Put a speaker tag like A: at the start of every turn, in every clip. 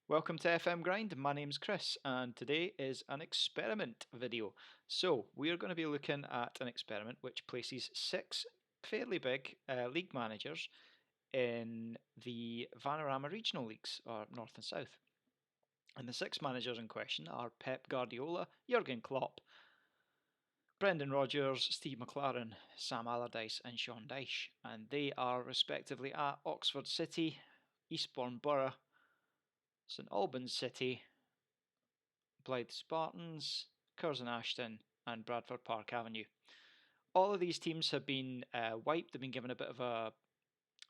A: Welcome to FM Grind. My name's Chris, and today is an experiment video. So, we're going to be looking at an experiment which places six fairly big league managers in the Vanarama regional leagues, or North and South. And the six managers in question are Pep Guardiola, Jurgen Klopp, Brendan Rodgers, Steve McLaren, Sam Allardyce, and Sean Dyche. And they are respectively at Oxford City, Eastbourne Borough, St Albans City, Blyth Spartans, Curzon Ashton, and Bradford Park Avenue. All of these teams have been wiped. They've been given a bit of a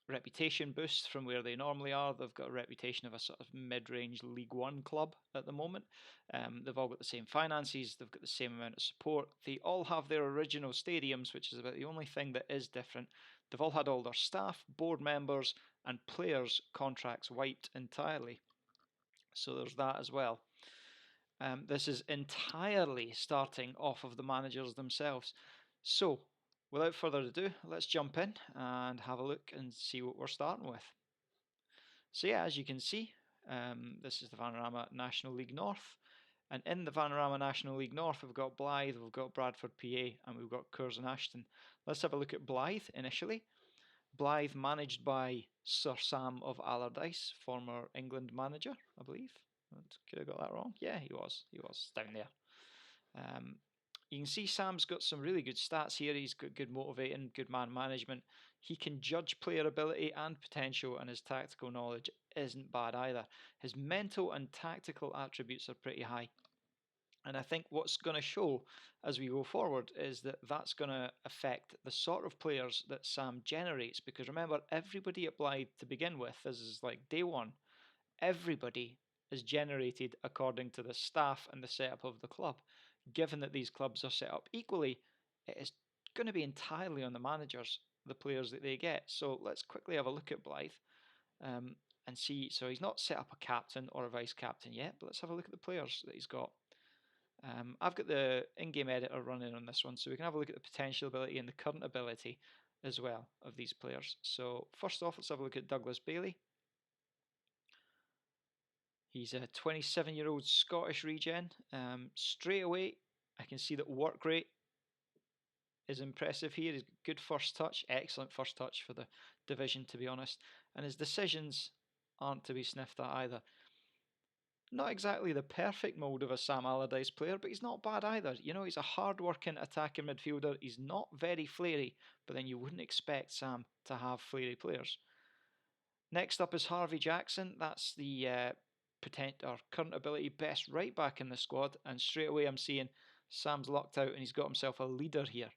A: reputation boost from where they normally are. They've got a reputation of a sort of mid-range League One club at the moment. They've all got the same finances. They've got the same amount of support. They all have their original stadiums, which is about the only thing that is different. They've all had all their staff, board members, and players' contracts wiped entirely. So there's that as well. This is entirely starting off of the managers themselves. So, without further ado, let's jump in and have a look and see what we're starting with. So yeah, as you can see, this is the Vanarama National League North. And in the Vanarama National League North, we've got Blyth, we've got Bradford PA, and we've got Curzon Ashton. Let's have a look at Blyth initially. Blyth managed by Sir Sam of Allardyce, former England manager, I believe. Could have got that wrong. Yeah, he was. He was down there. You can see Sam's got some really good stats here. He's got good motivating, good man management. He can judge player ability and potential, and his tactical knowledge isn't bad either. His mental and tactical attributes are pretty high. And I think what's going to show as we go forward is that that's going to affect the sort of players that Sam generates. Because remember, everybody at Blythe to begin with, this is like day one, everybody is generated according to the staff and the setup of the club. Given that these clubs are set up equally, it is going to be entirely on the managers, the players that they get. So let's quickly have a look at Blythe and see. So he's not set up a captain or a vice captain yet, but let's have a look at the players that he's got. I've got the in-game editor running on this one, so we can have a look at the potential ability and the current ability as well of these players. So first off, let's have a look at Douglas Bailey. He's a 27-year-old Scottish regen. Straight away, I can see that work rate is impressive here. He's good first touch, excellent first touch for the division, to be honest. And his decisions aren't to be sniffed at either. Not exactly the perfect mould of a Sam Allardyce player, but he's not bad either. You know, he's a hard-working attacking midfielder. He's not very flary, but then you wouldn't expect Sam to have flary players. Next up is Harvey Jackson. That's the current ability best right back in the squad, and straight away I'm seeing Sam's locked out and he's got himself a leader here.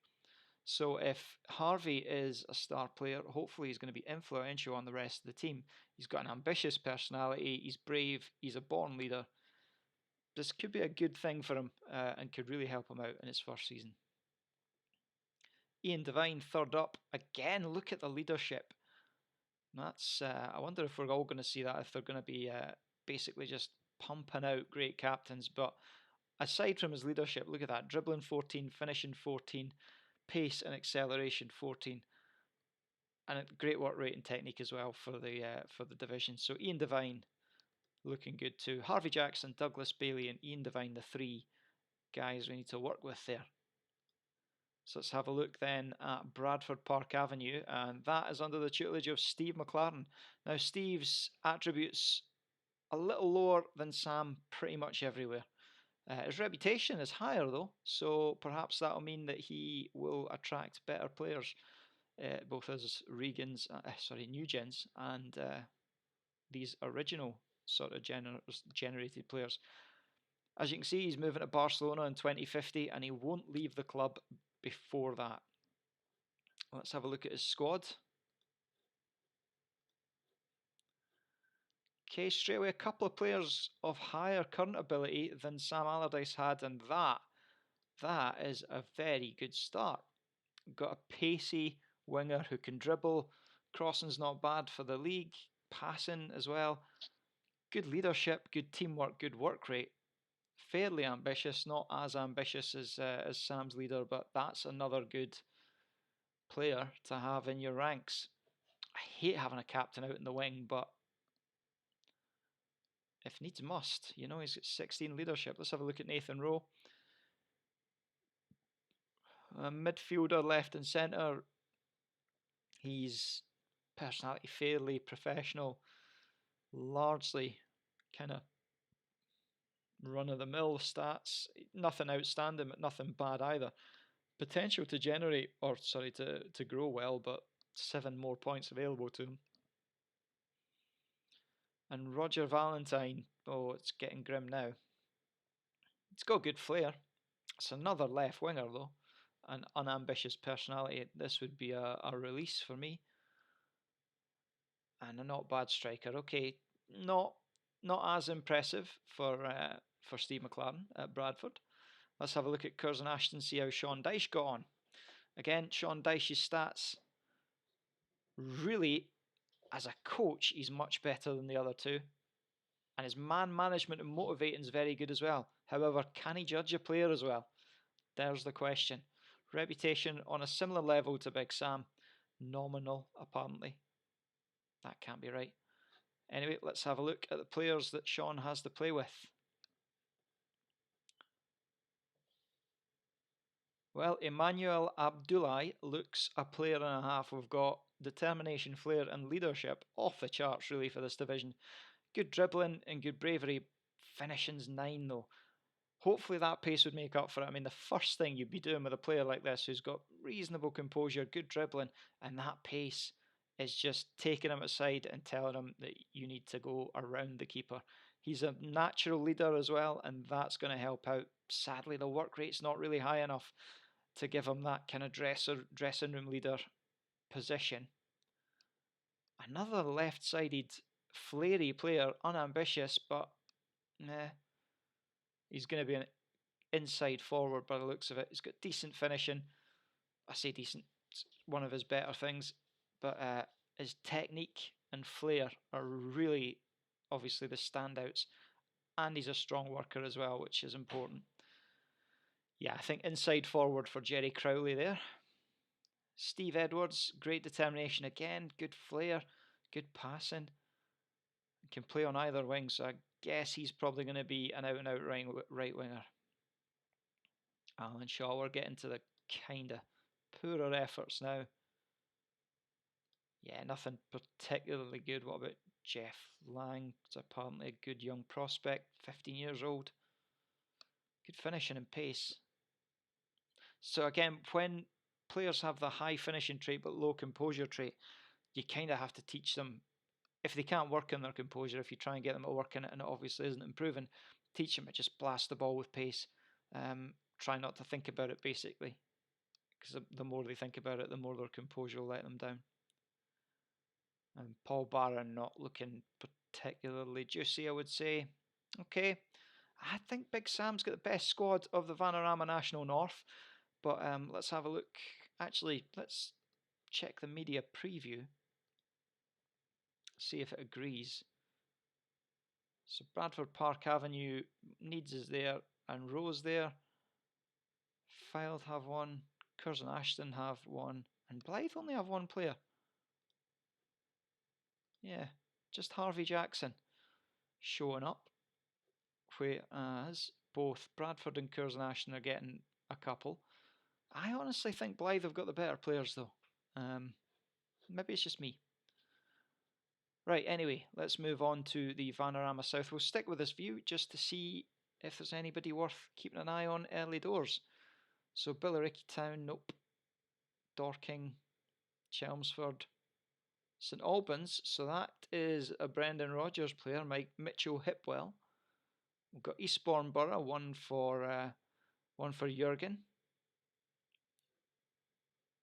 A: So if Harvey is a star player, hopefully he's going to be influential on the rest of the team. He's got an ambitious personality, he's brave, he's a born leader. This could be a good thing for him and could really help him out in his first season. Ian Devine, third up. Again, look at the leadership. That's I wonder if we're all going to see that, if they're going to be basically just pumping out great captains. But aside from his leadership, look at that. Dribbling 14, finishing 14, pace and acceleration 14. And a great work rate and technique as well for the division. So Ian Devine looking good too. Harvey Jackson, Douglas Bailey, and Ian Devine, the three guys we need to work with there. So let's have a look then at Bradford Park Avenue, and that is under the tutelage of Steve McLaren. Now, Steve's attributes a little lower than Sam pretty much everywhere. His reputation is higher though, so perhaps that'll mean that he will attract better players, both as new gens and these original sort of generated players. As you can see, he's moving to Barcelona in 2050 and he won't leave the club before that. Let's have a look at his squad. Okay, straight away a couple of players of higher current ability than Sam Allardyce had, and that is a very good start. Got a pacey winger who can dribble. Crossing's not bad for the league. Passing as well. Good leadership, good teamwork, good work rate. Fairly ambitious, not as ambitious as Sam's leader, but that's another good player to have in your ranks. I hate having a captain out in the wing, but if needs must. You know, he's got 16 leadership. Let's have a look at Nathan Rowe. Midfielder, left and centre. He's personality, fairly professional, largely kind of run of the mill stats. Nothing outstanding, but nothing bad either. Potential to generate, or sorry, to grow well, but 7 more points available to him. And Roger Valentine, oh, it's getting grim now. He's got good flair. It's another left winger though, an unambitious personality. This would be a release for me. And a not bad striker. Okay, not as impressive for Steve McLaren at Bradford. Let's have a look at Curzon Ashton, see how Sean Dyche got on. Again, Sean Dyche's stats, really, as a coach, he's much better than the other two. And his man management and motivating is very good as well. However, can he judge a player as well? There's the question. Reputation on a similar level to Big Sam. Nominal, apparently. That can't be right. Anyway, let's have a look at the players that Sean has to play with. Well, Emmanuel Abdullahi looks a player and a half. We've got determination, flair, and leadership off the charts, really, for this division. Good dribbling and good bravery. Finishing's 9, though. Hopefully that pace would make up for it. I mean, the first thing you'd be doing with a player like this who's got reasonable composure, good dribbling, and that pace is just taking him aside and telling him that you need to go around the keeper. He's a natural leader as well, and that's going to help out. Sadly, the work rate's not really high enough to give him that kind of dressing room leader position. Another left-sided, flary player, unambitious, but he's going to be an inside forward by the looks of it. He's got decent finishing. I say decent, it's one of his better things, but his technique and flair are really obviously the standouts, and he's a strong worker as well, which is important. Yeah, I think inside forward for Jerry Crowley there. Steve Edwards, great determination again, good flair, good passing. Can play on either wing, so I guess he's probably going to be an out-and-out right winger. Alan Shaw, we're getting to the kind of poorer efforts now. Yeah, nothing particularly good. What about Jeff Lang? It's apparently a good young prospect, 15 years old. Good finishing and pace. So again, when players have the high finishing trait but low composure trait, you kind of have to teach them. If they can't work on their composure, if you try and get them to work in it and it obviously isn't improving, teach them to just blast the ball with pace. Try not to think about it, basically. Because the more they think about it, the more their composure will let them down. And Paul Barron not looking particularly juicy, I would say. Okay, I think Big Sam's got the best squad of the Vanarama National North. But let's have a look. Actually, let's check the media preview. See if it agrees. So Bradford Park Avenue, Needs is there, and Rose there. Fylde have one, Curzon Ashton have one, and Blyth only have one player. Yeah, just Harvey Jackson showing up, whereas both Bradford and Curzon Ashton are getting a couple. I honestly think Blyth have got the better players though. Maybe it's just me. Right, anyway, let's move on to the Vanarama South. We'll stick with this view just to see if there's anybody worth keeping an eye on early doors. So Billericay Town, nope. Dorking, Chelmsford, St Albans, so that is a Brendan Rodgers player, Mitchell Hipwell. We've got Eastbourne Borough, one for Jurgen.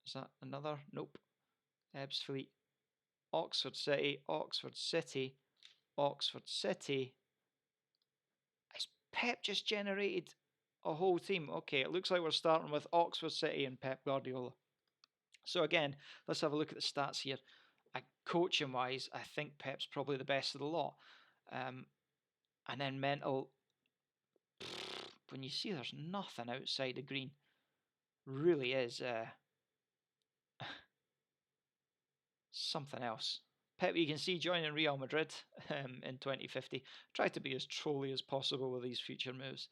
A: Is that another? Nope. Ebbsfleet, Oxford City, Oxford City, Oxford City. Has Pep just generated a whole team? Okay, it looks like we're starting with Oxford City and Pep Guardiola. So again, let's have a look at the stats here. Coaching wise, I think Pep's probably the best of the lot. And then mental, when you see there's nothing outside the green, really is something else. Pep, you can see joining Real Madrid in 2050. Try to be as trolly as possible with these future moves.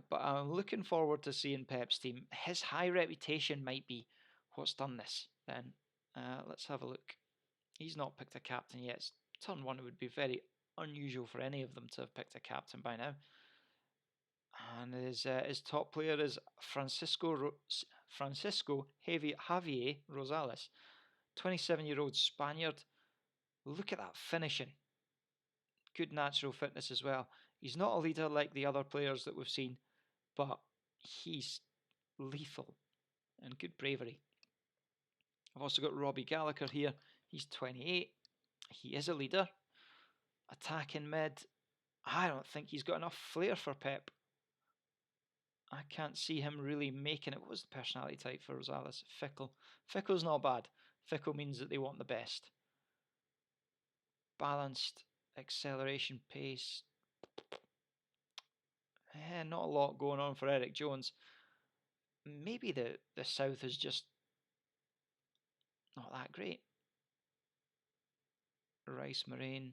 A: But I'm looking forward to seeing Pep's team. His high reputation might be what's done this. Then let's have a look. He's not picked a captain yet. Turn one, it would be very unusual for any of them to have picked a captain by now. And his top player is Francisco Javier Rosales, 27-year-old Spaniard. Look at that finishing. Good natural fitness as well. He's not a leader like the other players that we've seen, but he's lethal and good bravery. I've also got Robbie Gallagher here. He's 28. He is a leader. Attacking mid. I don't think he's got enough flair for Pep. I can't see him really making it. What was the personality type for Rosales? Fickle. Fickle's not bad. Fickle means that they want the best. Balanced, acceleration, pace. Not a lot going on for Eric Jones. Maybe the South is just not that great. Rice Moraine.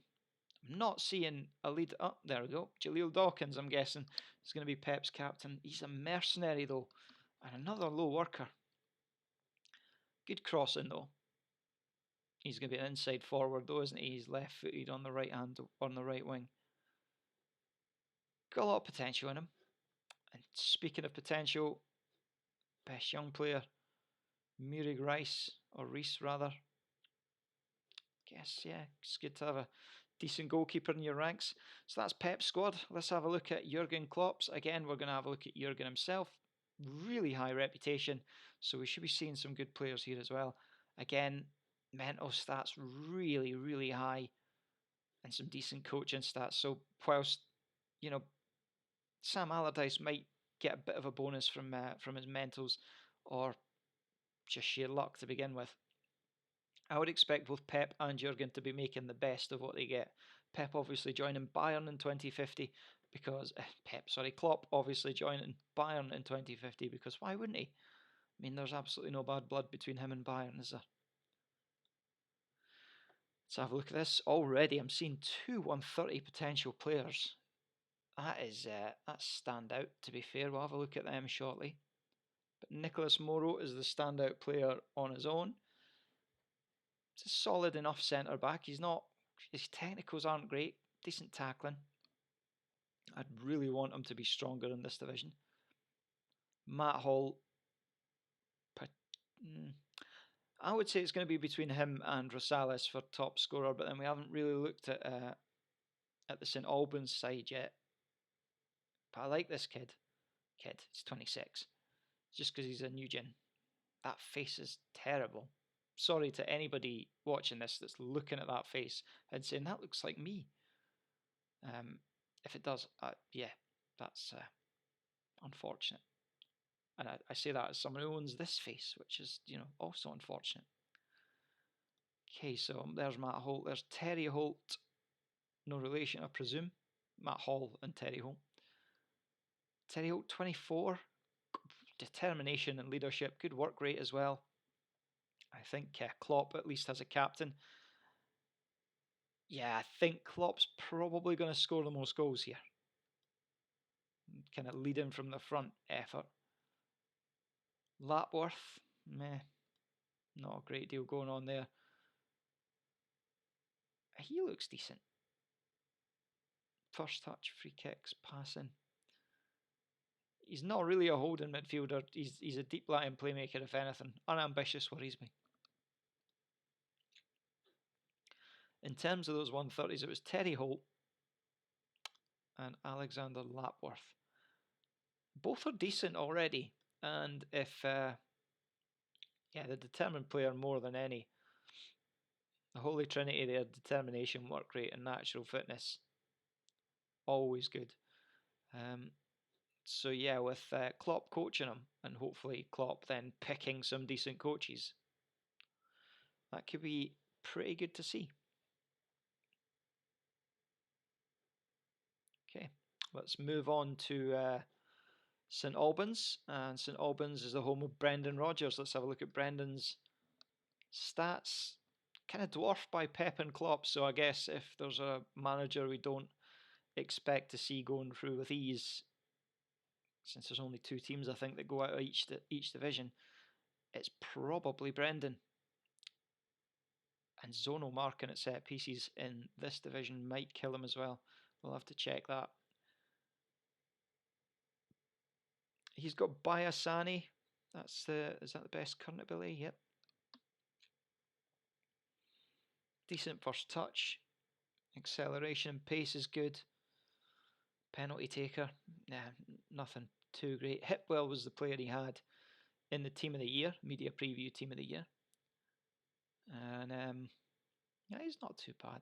A: I'm not seeing a lead. Oh, there we go. Jaleel Dawkins, I'm guessing, is going to be Pep's captain. He's a mercenary, though, and another low worker. Good crossing, though. He's going to be an inside forward, though, isn't he? He's left-footed on the right hand, on the right wing. Got a lot of potential in him. And speaking of potential, best young player, Muric Rice, or Reese rather. Guess, yeah, it's good to have a decent goalkeeper in your ranks. So that's Pep's squad. Let's have a look at Jurgen Klopp's. Again, we're going to have a look at Jurgen himself. Really high reputation, so we should be seeing some good players here as well. Again, mental stats really, really high, and some decent coaching stats. So whilst, you know, Sam Allardyce might get a bit of a bonus from his mentals, or just sheer luck to begin with, I would expect both Pep and Jurgen to be making the best of what they get. Pep obviously joining Bayern in 2050 because Klopp obviously joining Bayern in 2050 because why wouldn't he? I mean, there's absolutely no bad blood between him and Bayern, is there? Let's have a look at this. Already, I'm seeing two 130 potential players. That's stand out. To be fair, we'll have a look at them shortly. But Nicolas Moro is the standout player on his own. It's a solid enough centre back. His technicals aren't great. Decent tackling. I'd really want him to be stronger in this division. Matt Hall. I would say it's going to be between him and Rosales for top scorer, but then we haven't really looked at the St Albans side yet. But I like this kid. He's 26. Just because he's a new gen. That face is terrible. Sorry to anybody watching this that's looking at that face and saying, that looks like me. If it does, that's unfortunate. And I say that as someone who owns this face, which is, also unfortunate. Okay, so there's Matt Holt. There's Terry Holt. No relation, I presume. Matt Hall and Terry Holt. Terry Holt, 24. Determination and leadership. Good work rate as well. I think Klopp at least has a captain. Yeah, I think Klopp's probably going to score the most goals here. Kind of leading from the front effort. Lapworth, meh. Not a great deal going on there. He looks decent. First touch, free kicks, passing. He's not really a holding midfielder. He's a deep lying playmaker, if anything. Unambitious worries me. In terms of those 130s, it was Terry Holt and Alexander Lapworth. Both are decent already. And if, the determined player more than any. The Holy Trinity there, determination, work rate, and natural fitness. Always good. So yeah, with Klopp coaching him, and hopefully Klopp then picking some decent coaches, that could be pretty good to see. Okay, let's move on to St Albans, and St Albans is the home of Brendan Rodgers. Let's have a look at Brendan's stats. kind of dwarfed by Pep and Klopp. So I guess if there's a manager we don't expect to see going through with ease, since there's only 2 teams I think that go out of each division, it's probably Brendan. And zonal marking at set pieces in this division might kill him as well. We'll have to check that. He's got Bayasani. Is that the best current ability? Yep. Decent first touch. Acceleration and pace is good. Penalty taker. Nah, nothing too great. Hipwell was the player he had in the Team of the Year, media preview Team of the Year. And yeah, he's not too bad.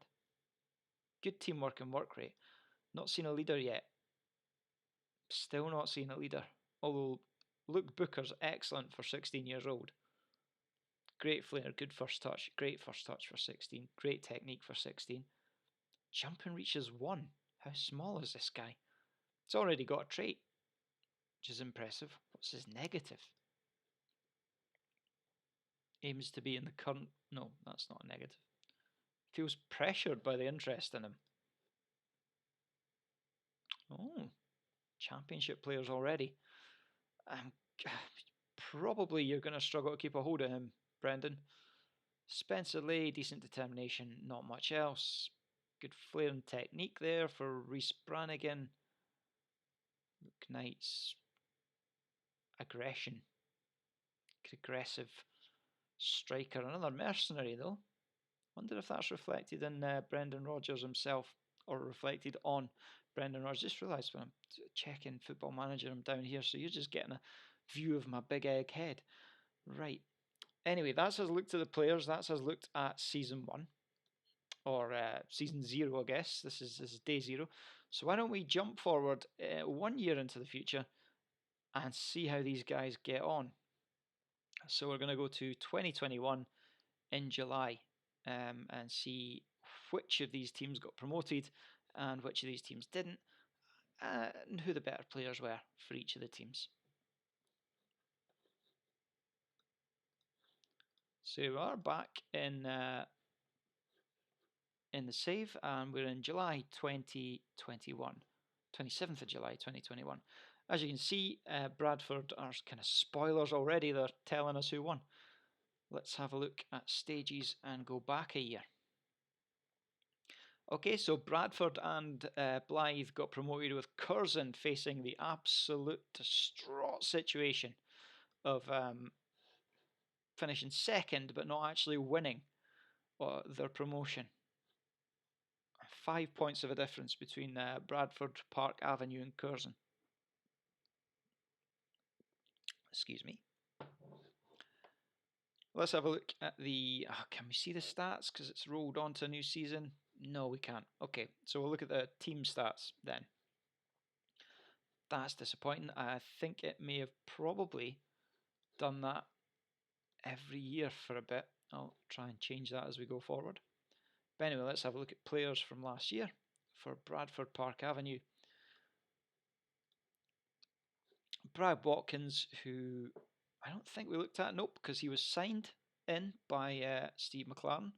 A: Good teamwork and work rate. Not seen a leader yet. Still not seen a leader. Although Luke Booker's excellent for 16 years old. Great flair, good first touch. Great first touch for 16. Great technique for 16. Jump and reach is 1. How small is this guy? It's already got a trait, which is impressive. What's his negative? Aims to be in the current... No, that's not a negative. Feels pressured by the interest in him. Oh, championship players already. Probably you're going to struggle to keep a hold of him, Brendan. Spencer Lay, decent determination, not much else. Good flair and technique there for Reece Brannigan. Luke Knight's aggression. Aggressive striker. Another mercenary though. Wonder if that's reflected in Brendan Rodgers himself, or reflected on Brendan Rodgers. Just realised when I'm checking Football Manager, I'm down here, so you're just getting a view of my big egg head. Right. Anyway, that's us looked at the players. That's us looked at season 1. Or season 0, I guess. This is day 0. So why don't we jump forward 1 year into the future and see how these guys get on. So we're going to go to 2021 in July and see which of these teams got promoted and which of these teams didn't, and who the better players were for each of the teams. So we are back in the save, and we're in July 2021, 27th of July 2021. As you can see, Bradford are kind of spoilers already. They're telling us who won. Let's have a look at stages and go back a year. Okay, so Bradford and Blyth got promoted with Curzon facing the absolute distraught situation of finishing second but not actually winning their promotion. 5 points of a difference between Bradford, Park Avenue and Curzon. Excuse me. Let's have a look at the... can we see the stats because it's rolled on to a new season? No, we can't. Okay, so we'll look at the team stats then. That's disappointing. I think it may have probably done that every year for a bit. I'll try and change that as we go forward. But anyway, let's have a look at players from last year for Bradford Park Avenue. Brad Watkins, who I don't think we looked at, nope, because he was signed in by Steve McLaren.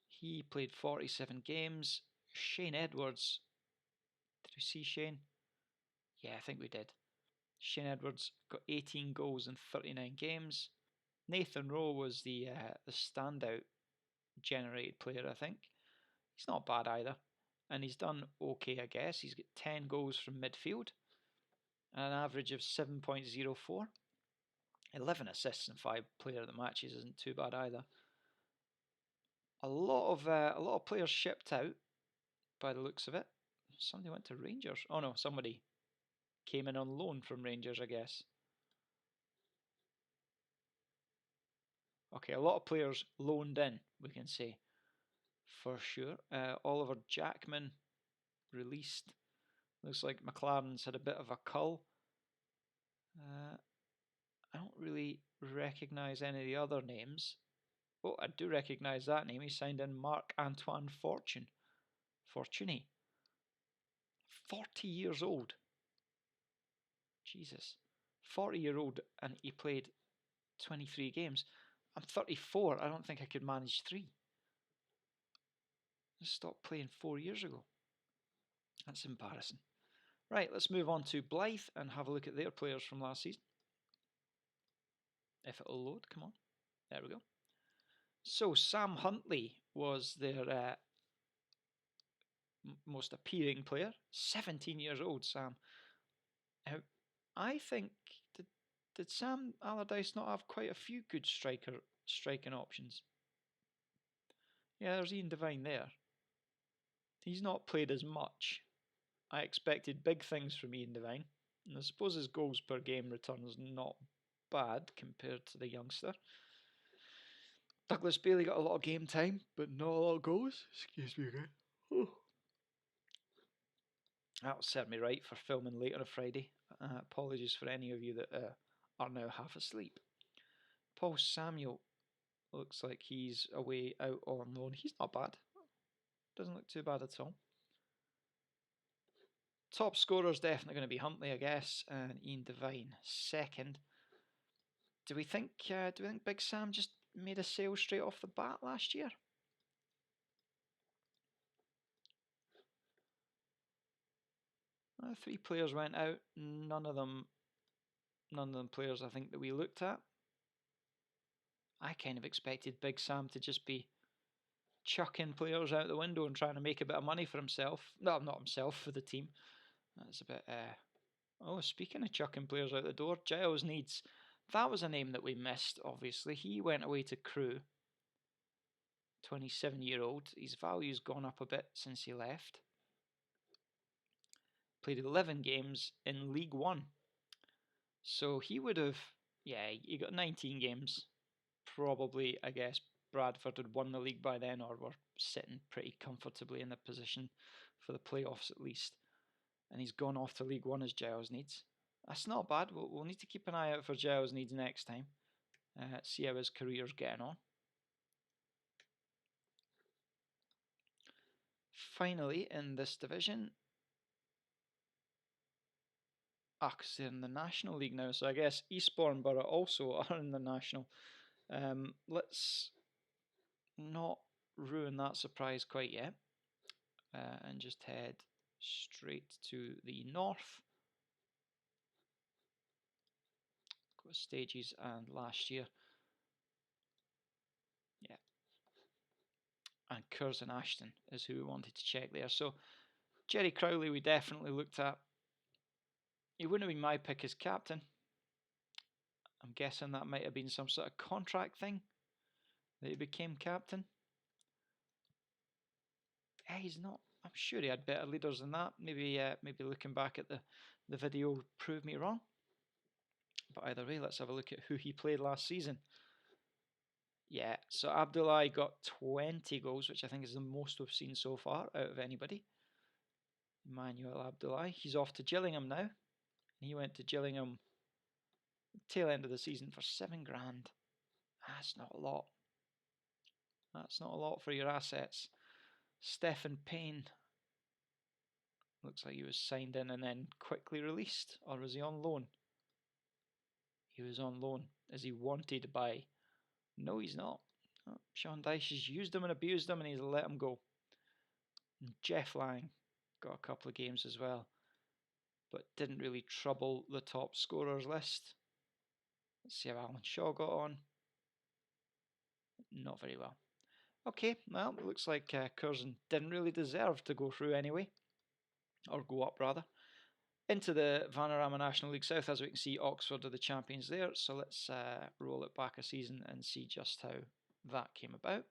A: He played 47 games. Shane Edwards, did we see Shane? Yeah, I think we did. Shane Edwards got 18 goals in 39 games. Nathan Rowe was the standout generated player, I think. He's not bad either. And he's done okay, I guess. He's got 10 goals from midfield. And an average of 7.04. 11 assists and 5 player of the matches isn't too bad either. A lot of players shipped out by the looks of it. Somebody went to Rangers. Oh no, somebody came in on loan from Rangers, I guess. Okay, a lot of players loaned in, we can say, for sure. Oliver Jackman released. Looks like McLaren's had a bit of a cull. I don't really recognise any of the other names. Oh, I do recognise that name. He signed in Marc-Antoine Fortuny. 40 years old. Jesus. 40-year-old, and he played 23 games. I'm 34. I don't think I could manage 3. I stopped playing 4 years ago. That's embarrassing. Right, let's move on to Blyth and have a look at their players from last season. If it'll load, come on. There we go. So Sam Huntley was their most appealing player. 17 years old, Sam. I think, did Sam Allardyce not have quite a few good striking options? Yeah, there's Ian Devine there. He's not played as much. I expected big things from Ian Devine. And I suppose his goals per game return's not bad compared to the youngster. Douglas Bailey got a lot of game time, but not a lot of goals. Excuse me again. Oh. That'll serve me right for filming late on a Friday. Apologies for any of you that are now half asleep. Paul Samuel looks like he's away out on loan. He's not bad. Doesn't look too bad at all. Top scorer's definitely going to be Huntley, I guess, and Ian Devine second. Do we think Big Sam just made a sale straight off the bat last year? Three players went out. None of them players I think that we looked at. I kind of expected Big Sam to just be chucking players out the window and trying to make a bit of money for himself. No, not himself, for the team. That's a bit. Oh, speaking of chucking players out the door, Giles Needs. That was a name that we missed, obviously. He went away to Crewe. 27-year-old. His value's gone up a bit since he left. Played 11 games in League One. So he would have, he got 19 games. Probably, I guess, Bradford had won the league by then, or were sitting pretty comfortably in the position for the playoffs at least. And he's gone off to League One as Giles Needs. That's not bad. We'll need to keep an eye out for Giles Needs next time. See how his career's getting on. Finally, in this division, because they're in the National League now, so I guess Eastbourne Borough also are in the National. Let's not ruin that surprise quite yet, and just head straight to the north. Go stages and last year. Yeah. And Curzon Ashton is who we wanted to check there. So Jerry Crowley we definitely looked at. He wouldn't have been my pick as captain. I'm guessing that might have been some sort of contract thing that he became captain. He's not. I'm sure he had better leaders than that. Maybe looking back at the video proved me wrong. But either way, let's have a look at who he played last season. Yeah, so Abdullah got 20 goals, which I think is the most we've seen so far out of anybody. Emmanuel Abdullah. He's off to Gillingham now. He went to Gillingham tail end of the season for £7,000. That's not a lot. That's not a lot for your assets. Stephen Payne. Looks like he was signed in and then quickly released. Or was he on loan? He was on loan. Is he wanted by? No, he's not. Oh, Sean Dyche has used him and abused him and he's let him go. And Jeff Lang got a couple of games as well, but didn't really trouble the top scorers list. Let's see how Alan Shaw got on. Not very well. Okay, well, it looks like Curzon didn't really deserve to go through anyway. Or go up, rather. Into the Vanarama National League South, as we can see, Oxford are the champions there. So let's roll it back a season and see just how that came about.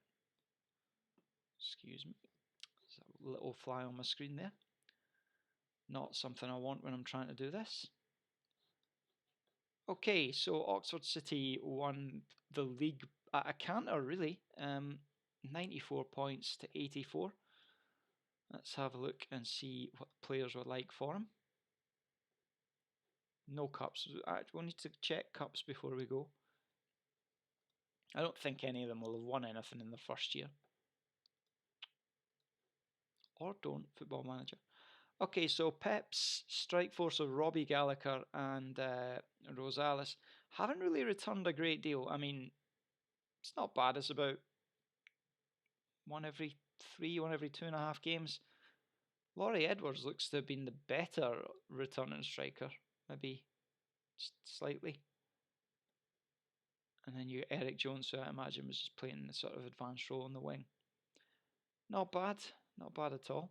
A: Excuse me. There's a little fly on my screen there. Not something I want when I'm trying to do this. Okay, so Oxford City won the league at a canter, really. 94 points to 84. Let's have a look and see what the players were like for him. No cups. We'll need to check cups before we go. I don't think any of them will have won anything in the first year. Or don't, Football Manager. Okay, so Pep's strike force of Robbie Gallagher and Rosales haven't really returned a great deal. I mean, It's not bad. It's about one every 2.5 games. Laurie Edwards looks to have been the better returning striker, maybe just slightly. And then you Eric Jones, who I imagine was just playing the sort of advanced role on the wing. Not bad at all.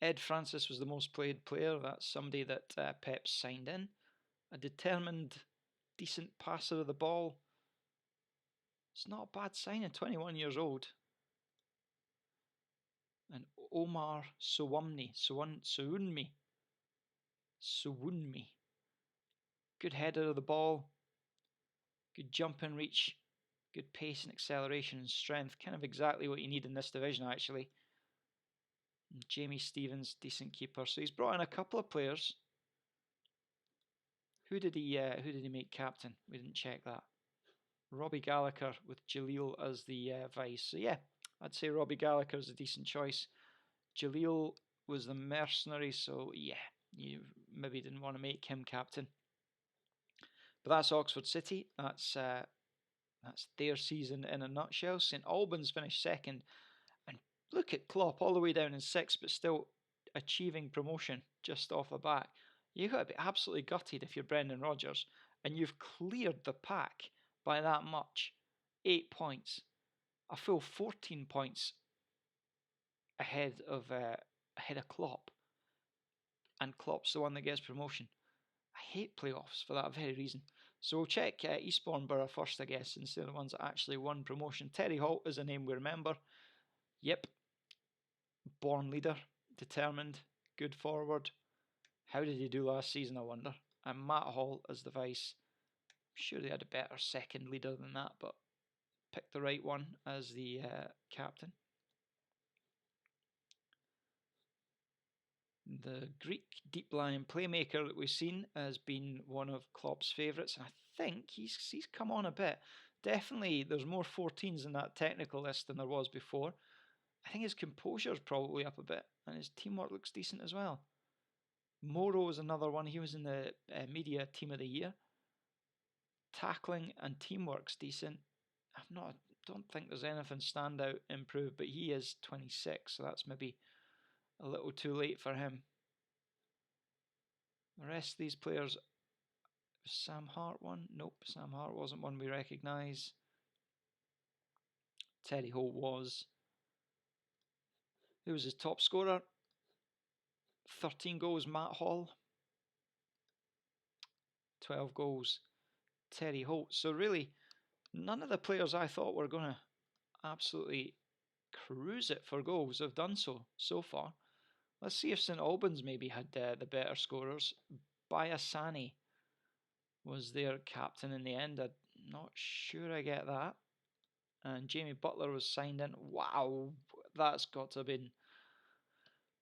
A: Ed Francis was the most played player. That's somebody that Pep signed in. A determined, decent passer of the ball. It's not a bad signing, 21 years old. And Omar Sowunmi. Good header of the ball. Good jump and reach. Good pace and acceleration and strength. Kind of exactly what you need in this division, actually. And Jamie Stevens, decent keeper. So he's brought in a couple of players. Who did he make captain? We didn't check that. Robbie Gallagher with Jaleel as the vice. So yeah, I'd say Robbie Gallagher is a decent choice. Jaleel was the mercenary, so yeah, you maybe didn't want to make him captain. But that's Oxford City. That's their season in a nutshell. St Albans finished second, and look at Klopp all the way down in 6th, but still achieving promotion just off the bat. You've got to be absolutely gutted if you're Brendan Rodgers, and you've cleared the pack by that much. 8 points, a full 14 points ahead of Klopp, and Klopp's the one that gets promotion. I hate playoffs for that very reason. So we'll check Eastbourne Borough first, I guess, since they're the ones that actually won promotion. Terry Holt is a name we remember. Yep. Born leader, determined, good forward. How did he do last season, I wonder? And Matt Hall as the vice. I'm sure they had a better second leader than that, but picked the right one as the captain. The Greek deep-lying playmaker that we've seen has been one of Klopp's favourites, and I think he's come on a bit. Definitely, there's more 14s in that technical list than there was before. I think his composure is probably up a bit, and his teamwork looks decent as well. Moro is another one. He was in the media team of the year. Tackling and teamwork's decent. Don't think there's anything standout improved, but he is 26, so that's maybe a little too late for him. The rest of these players, Sam Hart one? Nope, Sam Hart wasn't one we recognise. Terry Holt was. Who was his top scorer? 13 goals, Matt Hall. 12 goals, Terry Holt. So really, none of the players I thought were going to absolutely cruise it for goals have done so far. Let's see if St Albans maybe had the better scorers. Bayasani was their captain in the end. I'm not sure I get that. And Jamie Butler was signed in. Wow, that's got to have been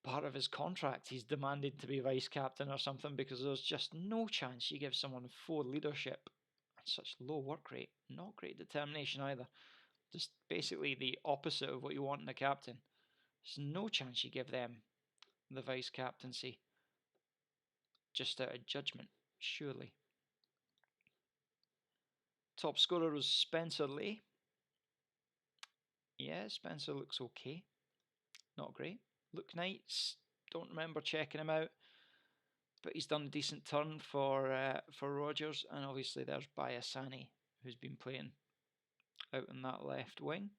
A: part of his contract. He's demanded to be vice captain or something, because there's just no chance you give someone full leadership at such low work rate. Not great determination either. Just basically the opposite of what you want in a captain. There's no chance you give them the vice captaincy just out of judgment, surely. Top scorer was Spencer Lay. Yeah, Spencer looks okay. Not great. Look Knights, don't remember checking him out, but he's done a decent turn for Rodgers. And obviously there's Bayasani, who's been playing out in that left wing.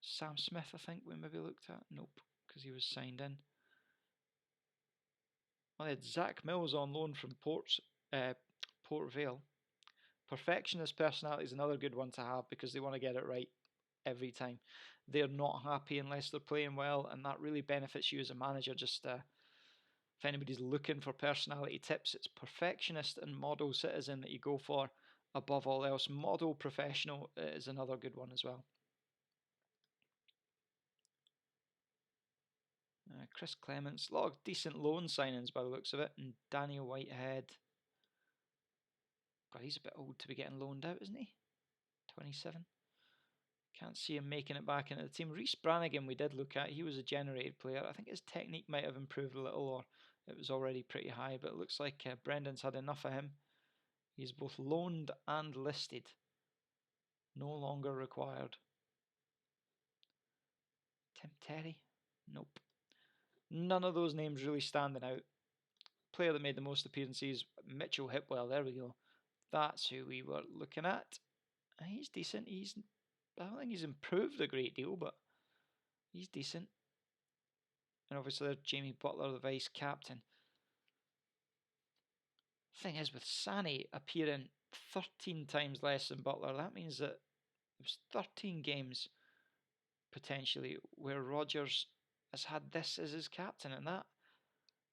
A: Sam Smith, I think we maybe looked at. Nope, because he was signed in. Well, they had Zach Mills on loan from Port Vale. Perfectionist personality is another good one to have, because they want to get it right every time. They're not happy unless they're playing well, and that really benefits you as a manager. Just if anybody's looking for personality tips, it's perfectionist and model citizen that you go for above all else. Model professional is another good one as well. Chris Clements, a lot of decent loan signings by the looks of it, and Daniel Whitehead. God, he's a bit old to be getting loaned out, isn't he? 27. Can't see him making it back into the team. Reece Brannigan we did look at. He was a generated player. I think his technique might have improved a little, or it was already pretty high, but it looks like Brendan's had enough of him. He's both loaned and listed. No longer required. Tim Terry? Nope. None of those names really standing out. Player that made the most appearances, Mitchell Hipwell. There we go. That's who we were looking at. He's decent. I don't think he's improved a great deal, but he's decent. And obviously there's Jamie Butler, the vice captain. Thing is, with Sani appearing 13 times less than Butler, that means that there's 13 games potentially where Rodgers has had this as his captain, and that,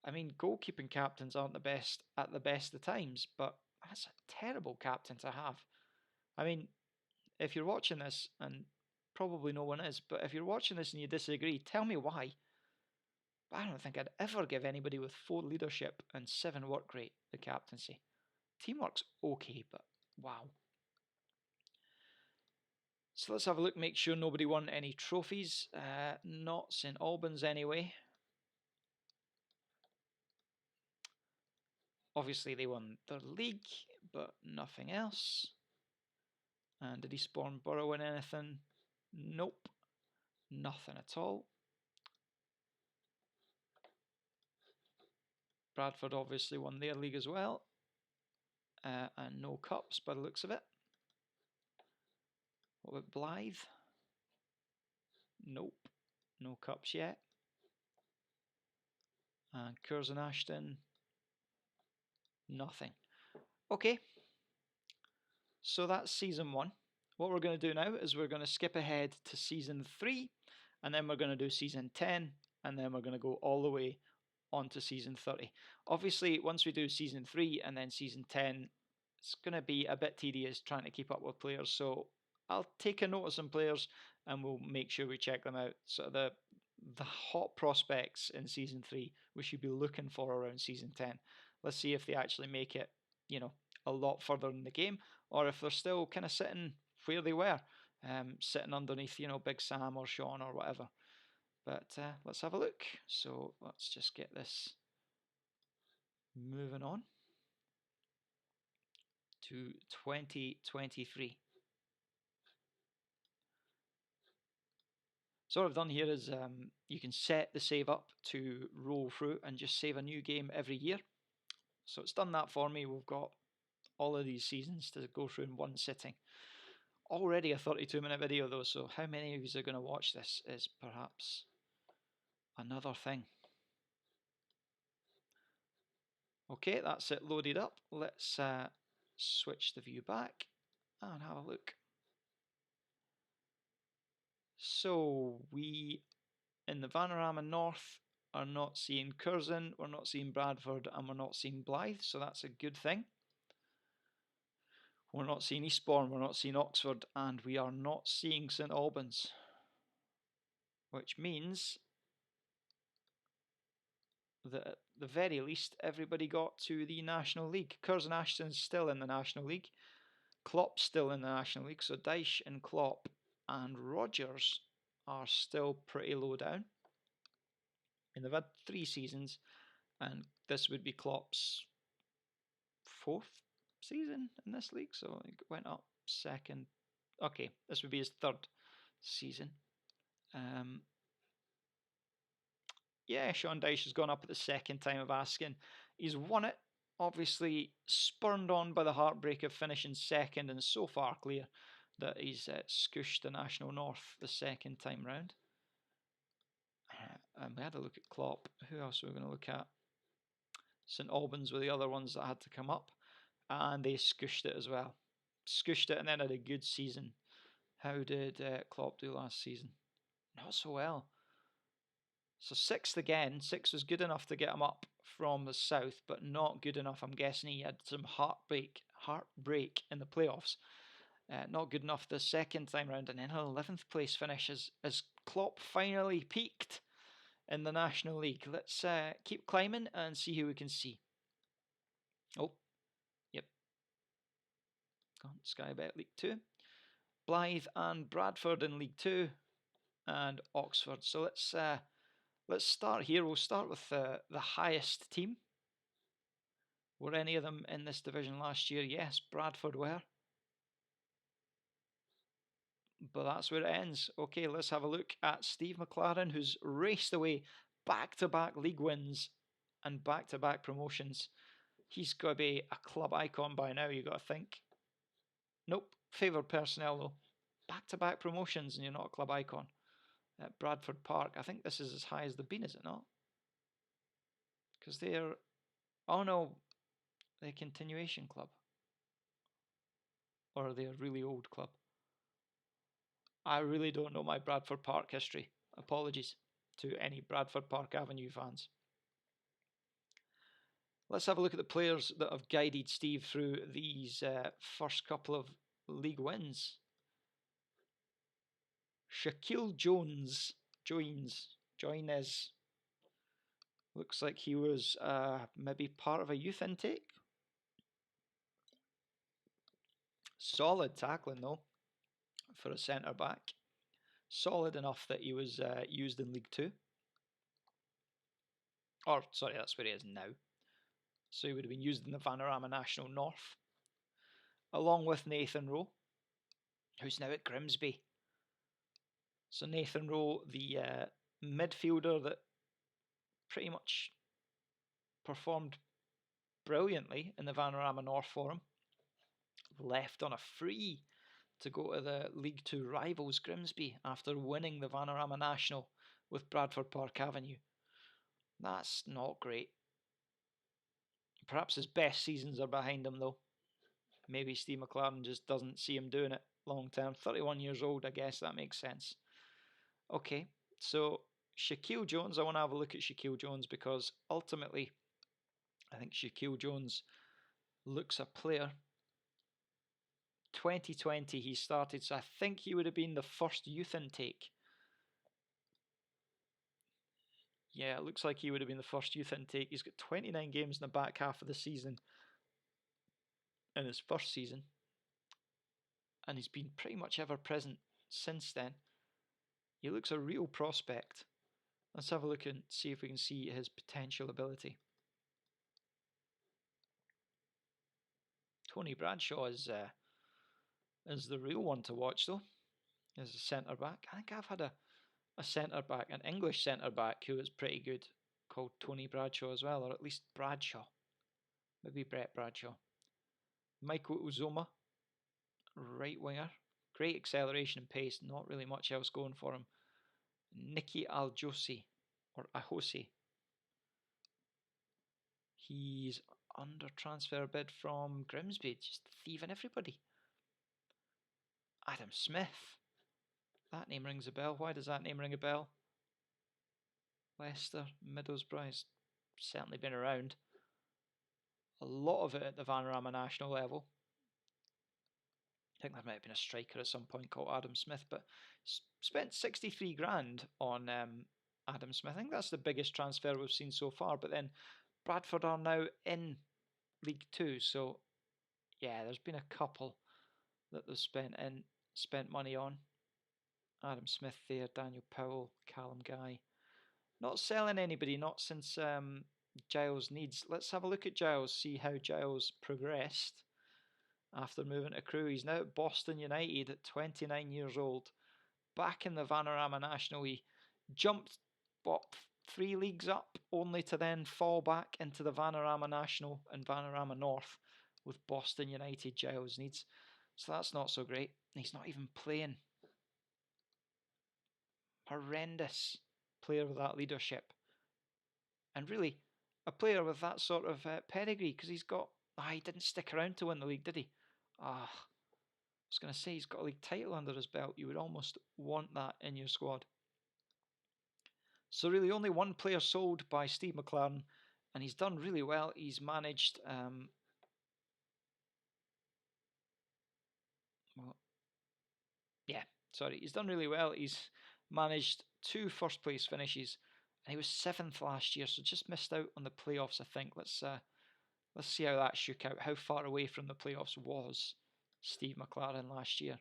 A: I mean, goalkeeping captains aren't the best at the best of times, but that's a terrible captain to have. I mean, if you're watching this, and probably no one is, but if you're watching this and you disagree, tell me why. I don't think I'd ever give anybody with 4 leadership and 7 work rate the captaincy. Teamwork's okay, but wow. So let's have a look, make sure nobody won any trophies. Not St Albans anyway. Obviously they won their league, but nothing else. And did Eastbourne Borough win anything? Nope. Nothing at all. Bradford obviously won their league as well. And no cups by the looks of it. What about Blyth? Nope. No cups yet. And Curzon Ashton? Nothing. Okay. So that's season 1. What we're going to do now is we're going to skip ahead to season 3, and then we're going to do season 10, and then we're going to go all the way on to season 30. Obviously, once we do season 3 and then season 10, it's going to be a bit tedious trying to keep up with players. So I'll take a note of some players and we'll make sure we check them out. So the hot prospects in season 3 we should be looking for around season 10. Let's see if they actually make it, a lot further in the game, or if they're still kind of sitting where they were, sitting underneath, Big Sam or Sean or whatever. But let's have a look. So let's just get this moving on to 2023. So what I've done here is you can set the save up to roll through and just save a new game every year. So it's done that for me. We've got all of these seasons to go through in one sitting. Already a 32-minute video though, so how many of you are going to watch this is perhaps another thing. Okay, that's it loaded up. Let's switch the view back and have a look. So we, in the Vanarama North, are not seeing Curzon, we're not seeing Bradford, and we're not seeing Blyth, so that's a good thing. We're not seeing Eastbourne, we're not seeing Oxford, and we are not seeing St Albans. Which means that at the very least, everybody got to the National League. Curzon Ashton's still in the National League. Klopp's still in the National League, so Dyche and Klopp and Rodgers are still pretty low down. And they've had 3 seasons, and this would be Klopp's 4th season in this league, so it went up 2nd. Okay, this would be his 3rd season. Yeah, Sean Dyche has gone up at the 2nd time of asking. He's won it, obviously spurned on by the heartbreak of finishing 2nd, and so far clear that he's scooshed the National North the 2nd time round. And we had a look at Klopp. Who else were we going to look at? St Albans were the other ones that had to come up, and they scooshed it as well. Scooshed it and then had a good season. How did Klopp do last season? Not so well. So 6th again. 6th was good enough to get him up from the south, but not good enough. I'm guessing he had some heartbreak in the playoffs. Not good enough the 2nd time round, and then an 11th place finish as Klopp finally peaked in the National League. Let's keep climbing and see who we can see. Oh, yep. Sky Bet League 2. Blyth and Bradford in League 2, and Oxford. So let's start here. We'll start with the highest team, Were any of them in this division last year? Yes, Bradford were. But that's where it ends. Okay, let's have a look at Steve McLaren, who's raced away back-to-back league wins and back-to-back promotions. He's got to be a club icon by now, you got to think. Nope, favoured personnel though. Back-to-back promotions and you're not a club icon. At Bradford Park, I think this is as high as they've been, is it not? Because they're... Oh no, they're a continuation club. Or are they a really old club? I really don't know my Bradford Park history. Apologies to any Bradford Park Avenue fans. Let's have a look at the players that have guided Steve through these first couple of league wins. Shaquille Jones. Looks like he was maybe part of a youth intake. Solid tackling though for a centre back. Solid enough that he was used in League Two. Or, sorry, that's where he is now. So he would have been used in the Vanarama National North. Along with Nathan Rowe, who's now at Grimsby. So Nathan Rowe, the midfielder that pretty much performed brilliantly in the Vanarama North for him, left on a free to go to the League Two rivals Grimsby after winning the Vanarama National with Bradford Park Avenue. That's not great. Perhaps his best seasons are behind him though. Maybe Steve McLaren just doesn't see him doing it long term. 31 years old, I guess that makes sense. Okay, so Shaquille Jones, I want to have a look at Shaquille Jones because ultimately I think Shaquille Jones looks a player. 2020 he started, so I think he would have been the first youth intake. Yeah, it looks like he would have been the first youth intake. He's got 29 games in the back half of the season in his first season. And he's been pretty much ever present since then. He looks a real prospect. Let's have a look and see if we can see his potential ability. Tony Bradshaw is the real one to watch though, as a centre back. I think I've had a centre back, an English centre back who is pretty good, called Tony Bradshaw as well, or at least Bradshaw. Maybe Brett Bradshaw. Michael Uzoma, right winger. Great acceleration and pace, not really much else going for him. Nicky Aljosi, or Ahosi. He's under transfer bid from Grimsby, just thieving everybody. Adam Smith. That name rings a bell. Why does that name ring a bell? Leicester, Middlesbrough has certainly been around. A lot of it at the Vanarama National level. I think there might have been a striker at some point called Adam Smith, but spent 63 grand on Adam Smith. I think that's the biggest transfer we've seen so far. But then Bradford are now in League Two, so yeah, there's been a couple that they've spent money on. Adam Smith there, Daniel Powell, Callum Guy. Not selling anybody, not since Giles needs. Let's have a look at Giles, see how Giles progressed after moving to Crewe. He's now at Boston United at 29 years old. Back in the Vanarama National, he jumped, 3 leagues up, only to then fall back into the Vanarama National and Vanarama North with Boston United. Giles needs. So that's not so great. He's not even playing. Horrendous player with that leadership. And really, a player with that sort of pedigree, because he's got... he didn't stick around to win the league, did he? I was going to say he's got a league title under his belt. You would almost want that in your squad. So really only one player sold by Steve McLaren, and he's done really well. He's managed... he's done really well. He's managed 2 first place finishes, and he was 7th last year, so just missed out on the playoffs, I think. Let's see how that shook out. How far away from the playoffs was Steve McLaren last year?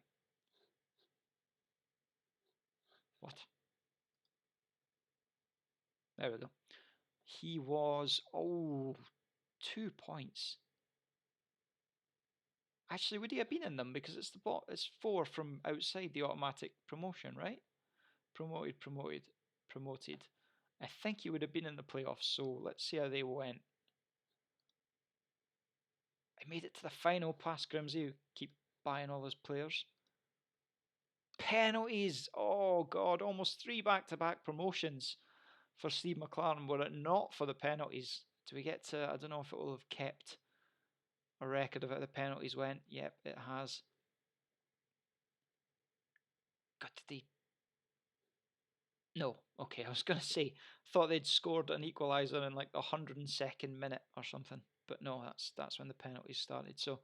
A: What? There we go. He was, 2 points. Actually, would he have been in them? Because it's 4 from outside the automatic promotion, right? Promoted. I think he would have been in the playoffs, so let's see how they went. I made it to the final past Grimsby. Keep buying all those players. Penalties! Oh god, almost 3 back-to-back promotions for Steve McLaren. Were it not for the penalties, do we get to? I don't know if it will have kept a record of how the penalties went. Yep, it has. God, did they? No. Okay, I was gonna say, thought they'd scored an equaliser in like the 102nd minute or something, but no, that's when the penalties started. So,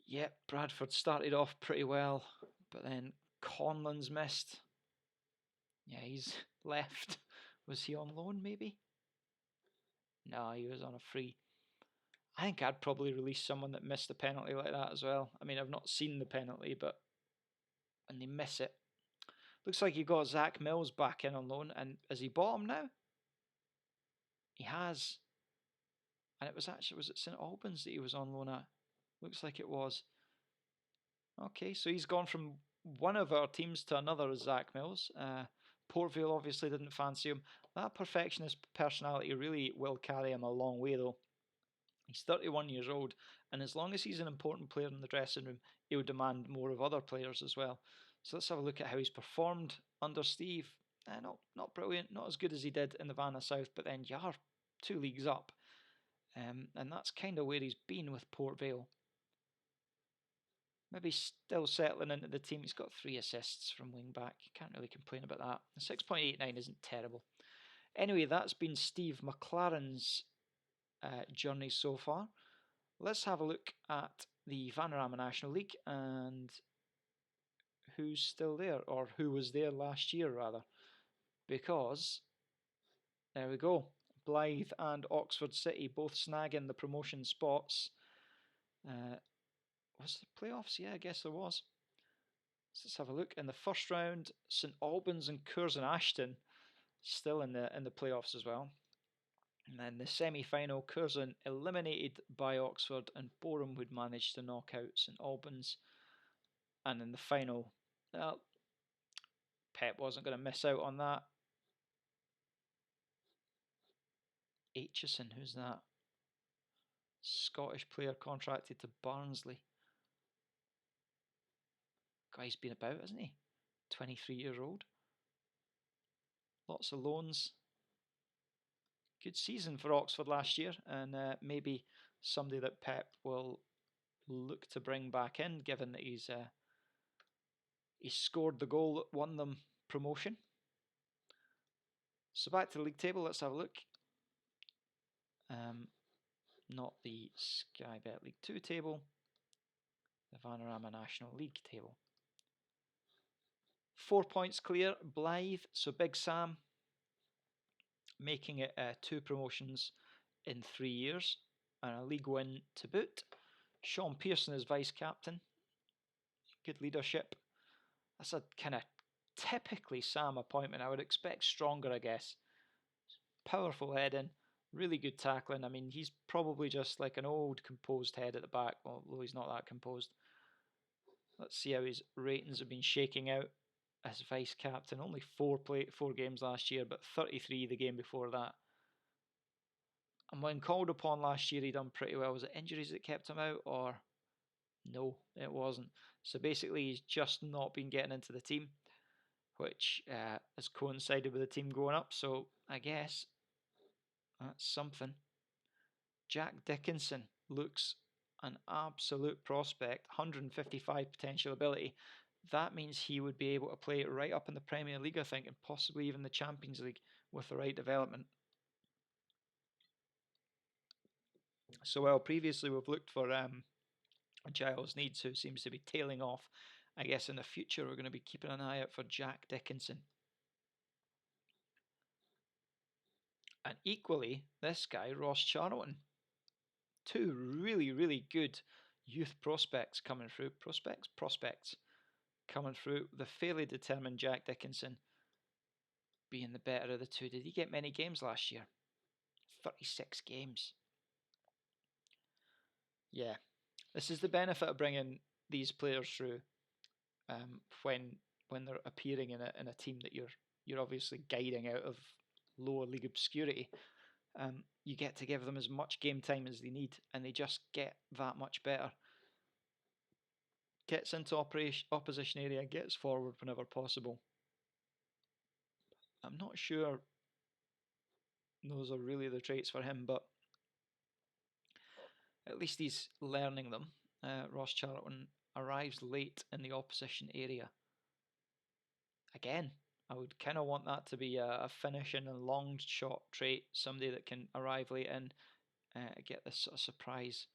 A: yep, Bradford started off pretty well, but then Conlon's missed. Yeah, he's left. Was he on loan, maybe? No, he was on a free. I think I'd probably release someone that missed a penalty like that as well. I mean, I've not seen the penalty, but when they miss it. Looks like you got Zach Mills back in on loan, and has he bought him now? He has. And was it St Albans that he was on loan at? Looks like it was. Okay, so he's gone from one of our teams to another as Zach Mills. Port Vale obviously didn't fancy him. That perfectionist personality really will carry him a long way, though. He's 31 years old, and as long as he's an important player in the dressing room, he'll demand more of other players as well. So let's have a look at how he's performed under Steve. Not brilliant, not as good as he did in the Vanna South, but then you are 2 leagues up. And that's kind of where he's been with Port Vale. Maybe still settling into the team. He's got 3 assists from wing back. Can't really complain about that. The 6.89 isn't terrible. Anyway, that's been Steve McLaren's journey so far. Let's have a look at the Vanarama National League and who's still there, or who was there last year, rather. Because, there we go. Blyth and Oxford City both snagging the promotion spots. Was there playoffs? Yeah, I guess there was. So let's have a look. In the first round, St Albans and Curzon Ashton still in the playoffs as well. And then the semi-final, Curzon eliminated by Oxford, and Boreham would manage to knock out St Albans. And in the final, well, Pep wasn't going to miss out on that. Aitchison, who's that? Scottish player contracted to Barnsley. Guy's been about, hasn't he? 23 years old. Lots of loans. Good season for Oxford last year, and maybe somebody that Pep will look to bring back in, given that he's scored the goal that won them promotion. So back to the league table, let's have a look. Not the Sky Bet League 2 table, the Vanarama National League table. 4 points clear, Blyth, so Big Sam, making it 2 promotions in 3 years, and a league win to boot. Sean Pearson is vice-captain. Good leadership. That's a kind of typically Sam appointment. I would expect stronger, I guess. Powerful heading, really good tackling. I mean, he's probably just like an old composed head at the back, although he's not that composed. Let's see how his ratings have been shaking out as vice-captain. Only 4 games last year, but 33 the game before that. And when called upon last year, he done pretty well. Was it injuries that kept him out, or no, it wasn't. So basically, he's just not been getting into the team, which has coincided with the team going up. So I guess that's something. Jack Dickinson looks an absolute prospect, 155 potential ability. That means he would be able to play right up in the Premier League, I think, and possibly even the Champions League with the right development. So while previously we've looked for Giles Needs, who seems to be tailing off, I guess in the future we're going to be keeping an eye out for Jack Dickinson. And equally, this guy, Ross Charlton. 2 really, really good youth prospects coming through. Prospects coming through. The fairly determined Jack Dickinson being the better of the 2. Did he get many games last year? 36 games. Yeah, this is the benefit of bringing these players through when they're appearing in a team that you're obviously guiding out of lower league obscurity. You get to give them as much game time as they need, and they just get that much better. Gets into opposition area, gets forward whenever possible. I'm not sure those are really the traits for him, but at least he's learning them. Ross Charlton arrives late in the opposition area. Again, I would kind of want that to be a finishing and long shot trait, somebody that can arrive late and get this sort of surprise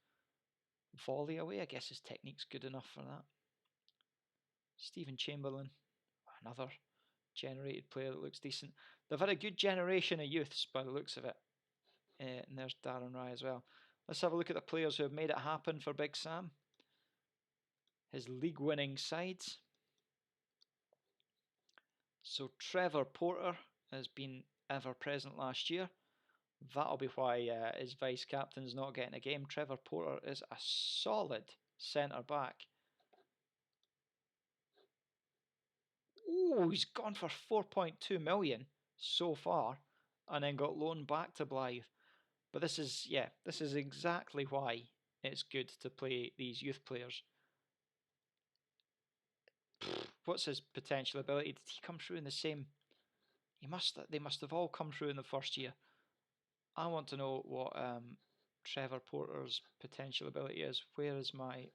A: volley away. I guess his technique's good enough for that. Stephen Chamberlain, another generated player that looks decent. They've had a good generation of youths by the looks of it. And there's Darren Rye as well. Let's have a look at the players who have made it happen for Big Sam. His league-winning sides. So Trevor Porter has been ever-present last year. That'll be why his vice-captain's not getting a game. Trevor Porter is a solid centre-back. Oh, he's gone for 4.2 million so far, and then got loaned back to Blyth. But this is exactly why it's good to play these youth players. What's his potential ability? Did he come through in the same? They must have all come through in the first year. I want to know what Trevor Porter's potential ability is. Where is my?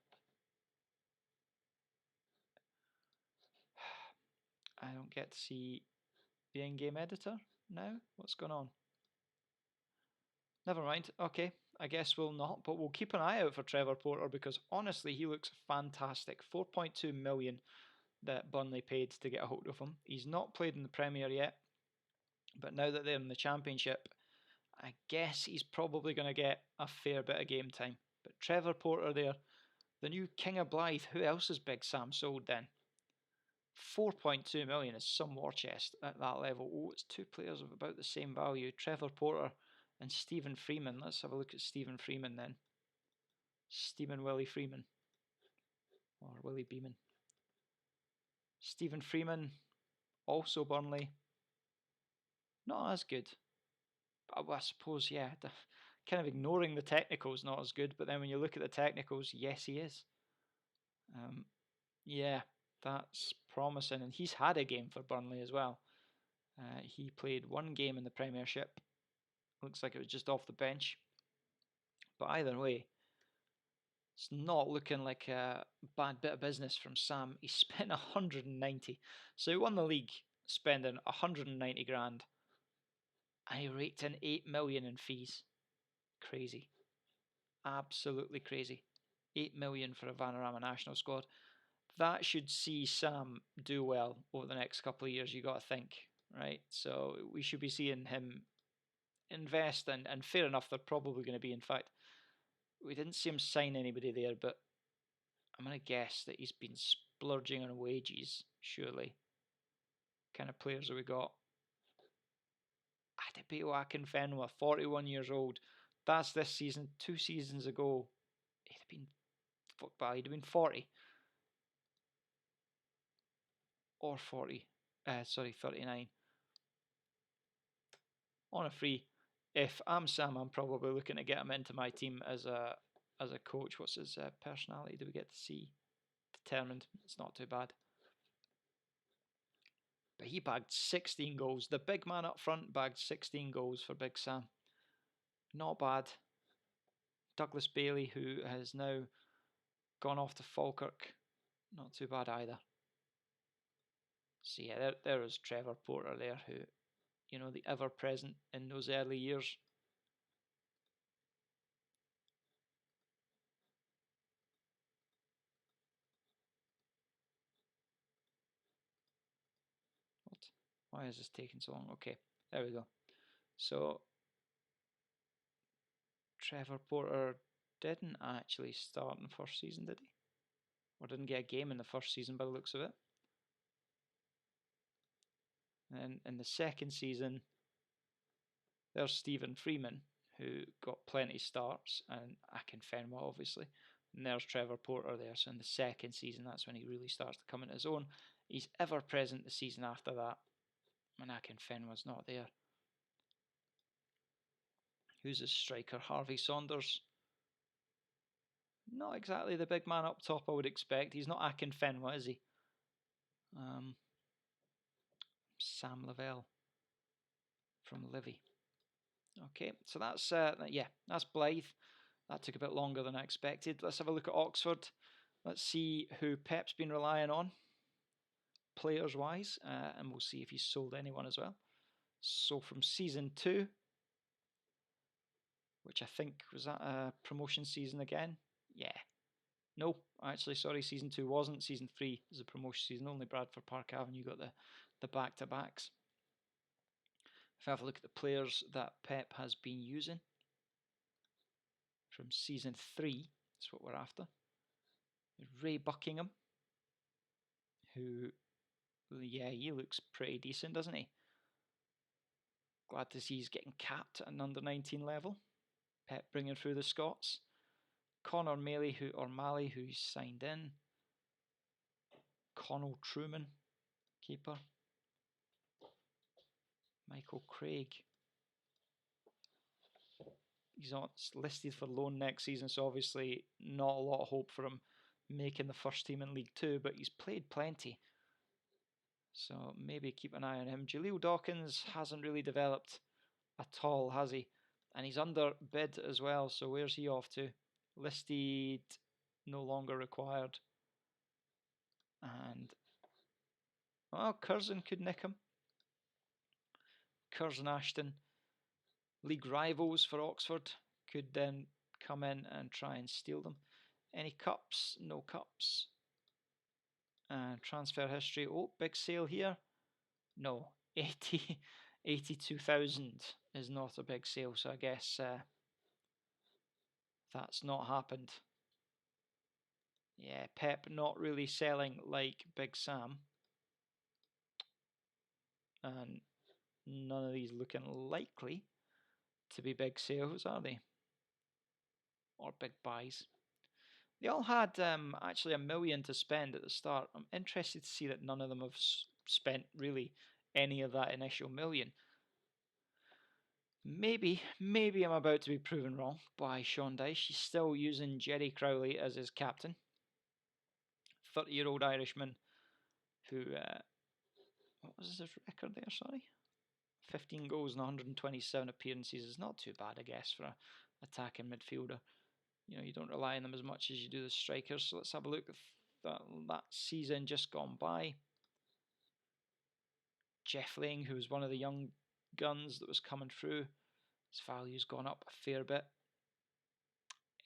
A: I don't get to see the in-game editor now. What's going on? Never mind. Okay, I guess we'll not, but we'll keep an eye out for Trevor Porter because honestly, he looks fantastic. 4.2 million that Burnley paid to get a hold of him. He's not played in the Premier yet, but now that they're in the Championship, I guess he's probably going to get a fair bit of game time. But Trevor Porter there, the new King of Blyth. Who else has Big Sam sold then? 4.2 million is some war chest at that level. Oh, it's two players of about the same value. Trevor Porter and Stephen Freeman. Let's have a look at Stephen Freeman then. Stephen Willie Freeman. Or Willie Beeman. Stephen Freeman, also Burnley. Not as good. But I suppose, yeah, kind of ignoring the technicals, not as good. But then when you look at the technicals, yes, he is. Yeah, that's promising. And he's had a game for Burnley as well. He played one game in the Premiership. Looks like it was just off the bench. But either way, it's not looking like a bad bit of business from Sam. He spent 190. So he won the league spending 190 grand. And he raked in 8 million in fees. Crazy. Absolutely crazy. 8 million for a Vanarama national squad. That should see Sam do well over the next couple of years, you got to think, right? So we should be seeing him invest, and fair enough, they're probably going to be. In fact, we didn't see him sign anybody there, but I'm going to guess that he's been splurging on wages, surely. Kind of players that we got. Adebayo Akinfenwa, 41 years old. That's this season. 2 seasons ago, he'd have been 40. Or 40. 39. On a free. If I'm Sam, I'm probably looking to get him into my team as a coach. What's his personality? Do we get to see? Determined. It's not too bad. But he bagged 16 goals. The big man up front bagged 16 goals for Big Sam. Not bad. Douglas Bailey, who has now gone off to Falkirk. Not too bad either. So yeah, there is Trevor Porter there, who, you know, the ever-present in those early years. What? Why is this taking so long? Okay, there we go. So, Trevor Porter didn't actually start in the first season, did he? Or didn't get a game in the first season by the looks of it. And in the second season, there's Stephen Freeman, who got plenty starts, and Akinfenwa, obviously. And there's Trevor Porter there. So in the second season, that's when he really starts to come into his own. He's ever present the season after that, and Akinfenwa's not there. Who's his striker? Harvey Saunders. Not exactly the big man up top I would expect. He's not Akinfenwa, is he? Sam Lavelle from Livy. Okay, so that's that's Blyth. That took a bit longer than I expected. Let's have a look at Oxford. Let's see who Pep's been relying on, players-wise, and we'll see if he's sold anyone as well. So from season 2, which I think was that a promotion season again? Yeah. No, actually, sorry, season 2 wasn't. Season 3 is a promotion season. Only Bradford Park Avenue got the back-to-backs. If I have a look at the players that Pep has been using from season 3, that's what we're after. Ray Buckingham, who, yeah, he looks pretty decent, doesn't he? Glad to see he's getting capped at an under-19 level. Pep bringing through the Scots. Connor Malley, who's signed in. Connell Truman, keeper. Michael Craig. He's not listed for loan next season, so obviously not a lot of hope for him making the first team in League 2, but he's played plenty. So maybe keep an eye on him. Jaleel Dawkins hasn't really developed at all, has he? And he's under bid as well, so where's he off to? Listed, no longer required. And, well, Curzon could nick him. Curzon Ashton, league rivals for Oxford, could then come in and try and steal them. Any cups? No cups. Transfer history. Oh, big sale here. No, 82,000 is not a big sale, so I guess that's not happened. Yeah, Pep not really selling like Big Sam. And none of these looking likely to be big sales, are they? Or big buys. They all had actually $1 million to spend at the start. I'm interested to see that none of them have spent really any of that initial $1 million. Maybe I'm about to be proven wrong by Sean Dyche. He's still using Jerry Crowley as his captain. 30-year-old Irishman who, what was his record there, sorry? 15 goals and 127 appearances is not too bad, I guess, for an attacking midfielder. You know, you don't rely on them as much as you do the strikers. So let's have a look at that season just gone by. Jeff Lang, who was one of the young guns that was coming through, his value's gone up a fair bit.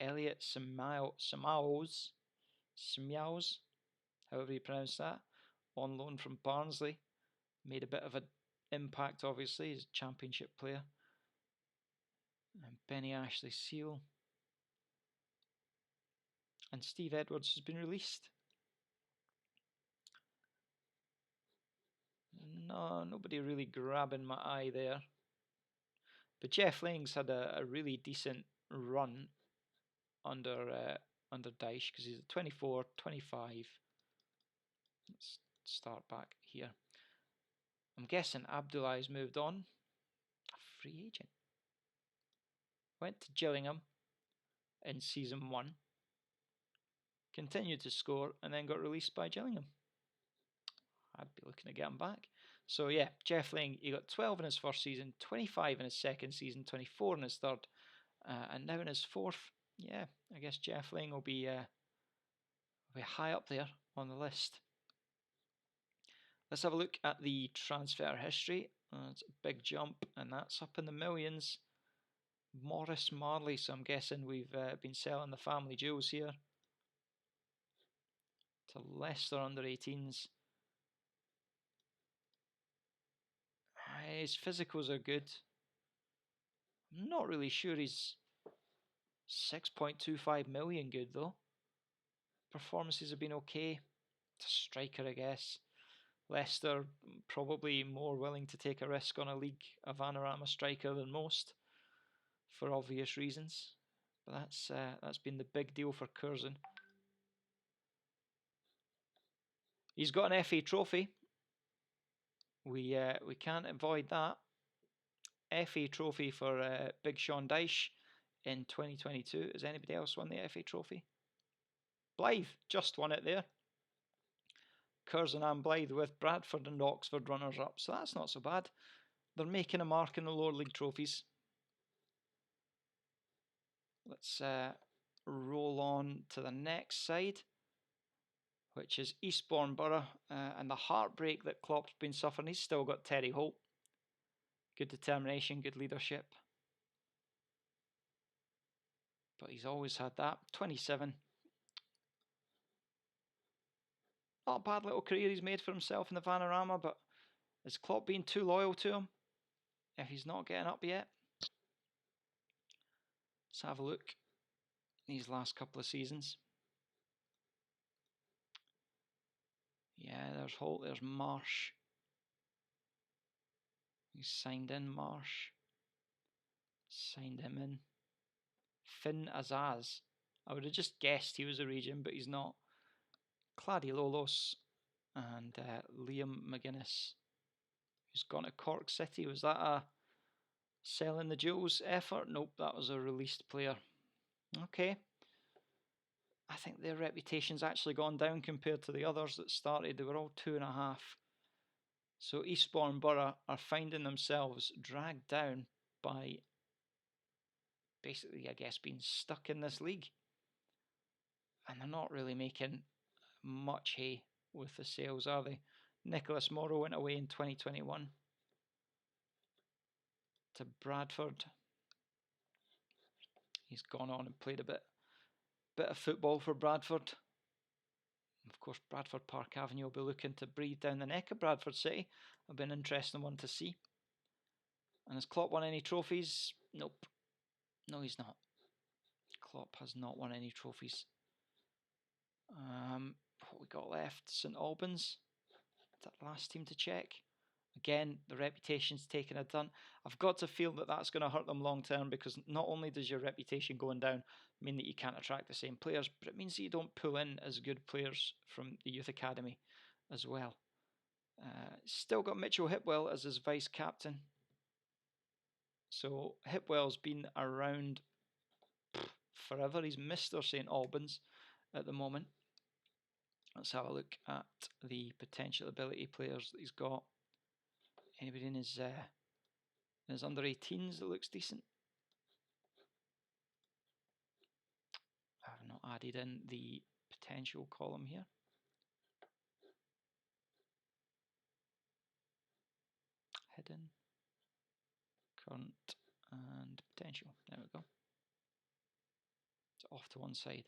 A: Elliot Samaos, however you pronounce that, on loan from Barnsley, made a bit of an impact, obviously. He's a championship player. And Benny Ashley Seal. And Steve Edwards has been released. No, nobody really grabbing my eye there. But Jeff Lang's had a really decent run under Dyche, because he's at 24, 25. Let's start back here. I'm guessing Abdullah's moved on. A free agent. Went to Gillingham in season 1. Continued to score and then got released by Gillingham. I'd be looking to get him back. So yeah, Jeff Lang, he got 12 in his first season, 25 in his second season, 24 in his third, and now in his fourth. Yeah, I guess Jeff Lang will be high up there on the list. Let's have a look at the transfer history. It's a big jump, and that's up in the millions. Morris Marley, so I'm guessing we've been selling the family jewels here to Leicester under 18s. His physicals are good. I'm not really sure he's 6.25 million good though. Performances have been okay. It's a striker, I guess. Leicester probably more willing to take a risk on a Year Vanarama striker than most for obvious reasons. But that's been the big deal for Curzon. He's got an FA trophy. We can't avoid that. FA trophy for Big Sean Dyche in 2022. Has anybody else won the FA trophy? Blyth just won it there. Curzon and Blyth with Bradford and Oxford runners-up, so that's not so bad. They're making a mark in the lower league trophies. Let's roll on to the next side, which is Eastbourne Borough, and the heartbreak that Klopp's been suffering. He's still got Terry Holt. Good determination, good leadership. But he's always had that. 27. Not a bad little career he's made for himself in the Vanarama, but is Klopp being too loyal to him if he's not getting up yet? Let's have a look these last couple of seasons. Yeah, there's Holt, there's Marsh. He's signed in Marsh. Signed him in. Finn Azaz. I would have just guessed he was a region, but he's not. Cladilolos and Liam McGuinness, who's gone to Cork City. Was that a selling the jewels effort? Nope, that was a released player. Okay. I think their reputation's actually gone down compared to the others that started. They were all 2.5. So Eastbourne Borough are finding themselves dragged down by basically, I guess, being stuck in this league. And they're not really making much hay with the sales, are they? Nicholas Morrow went away in 2021 to Bradford. He's gone on and played a bit of football for Bradford. Of course, Bradford Park Avenue will be looking to breathe down the neck of Bradford City. It'll be an interesting one to see. And has Klopp won any trophies? Nope. No, he's not. Klopp has not won any trophies. What we got left? St Albans. That last team to check. Again, the reputation's taken a dun. I've got to feel that that's going to hurt them long term, because not only does your reputation going down mean that you can't attract the same players, but it means that you don't pull in as good players from the youth academy as well. Still got Mitchell Hipwell as his vice captain. So Hipwell's been around forever. He's Mr. St Albans at the moment. Let's have a look at the potential ability players that he's got. Anybody in his under 18s that looks decent? I've not added in the potential column here. Hidden, current, and potential. There we go. It's off to one side.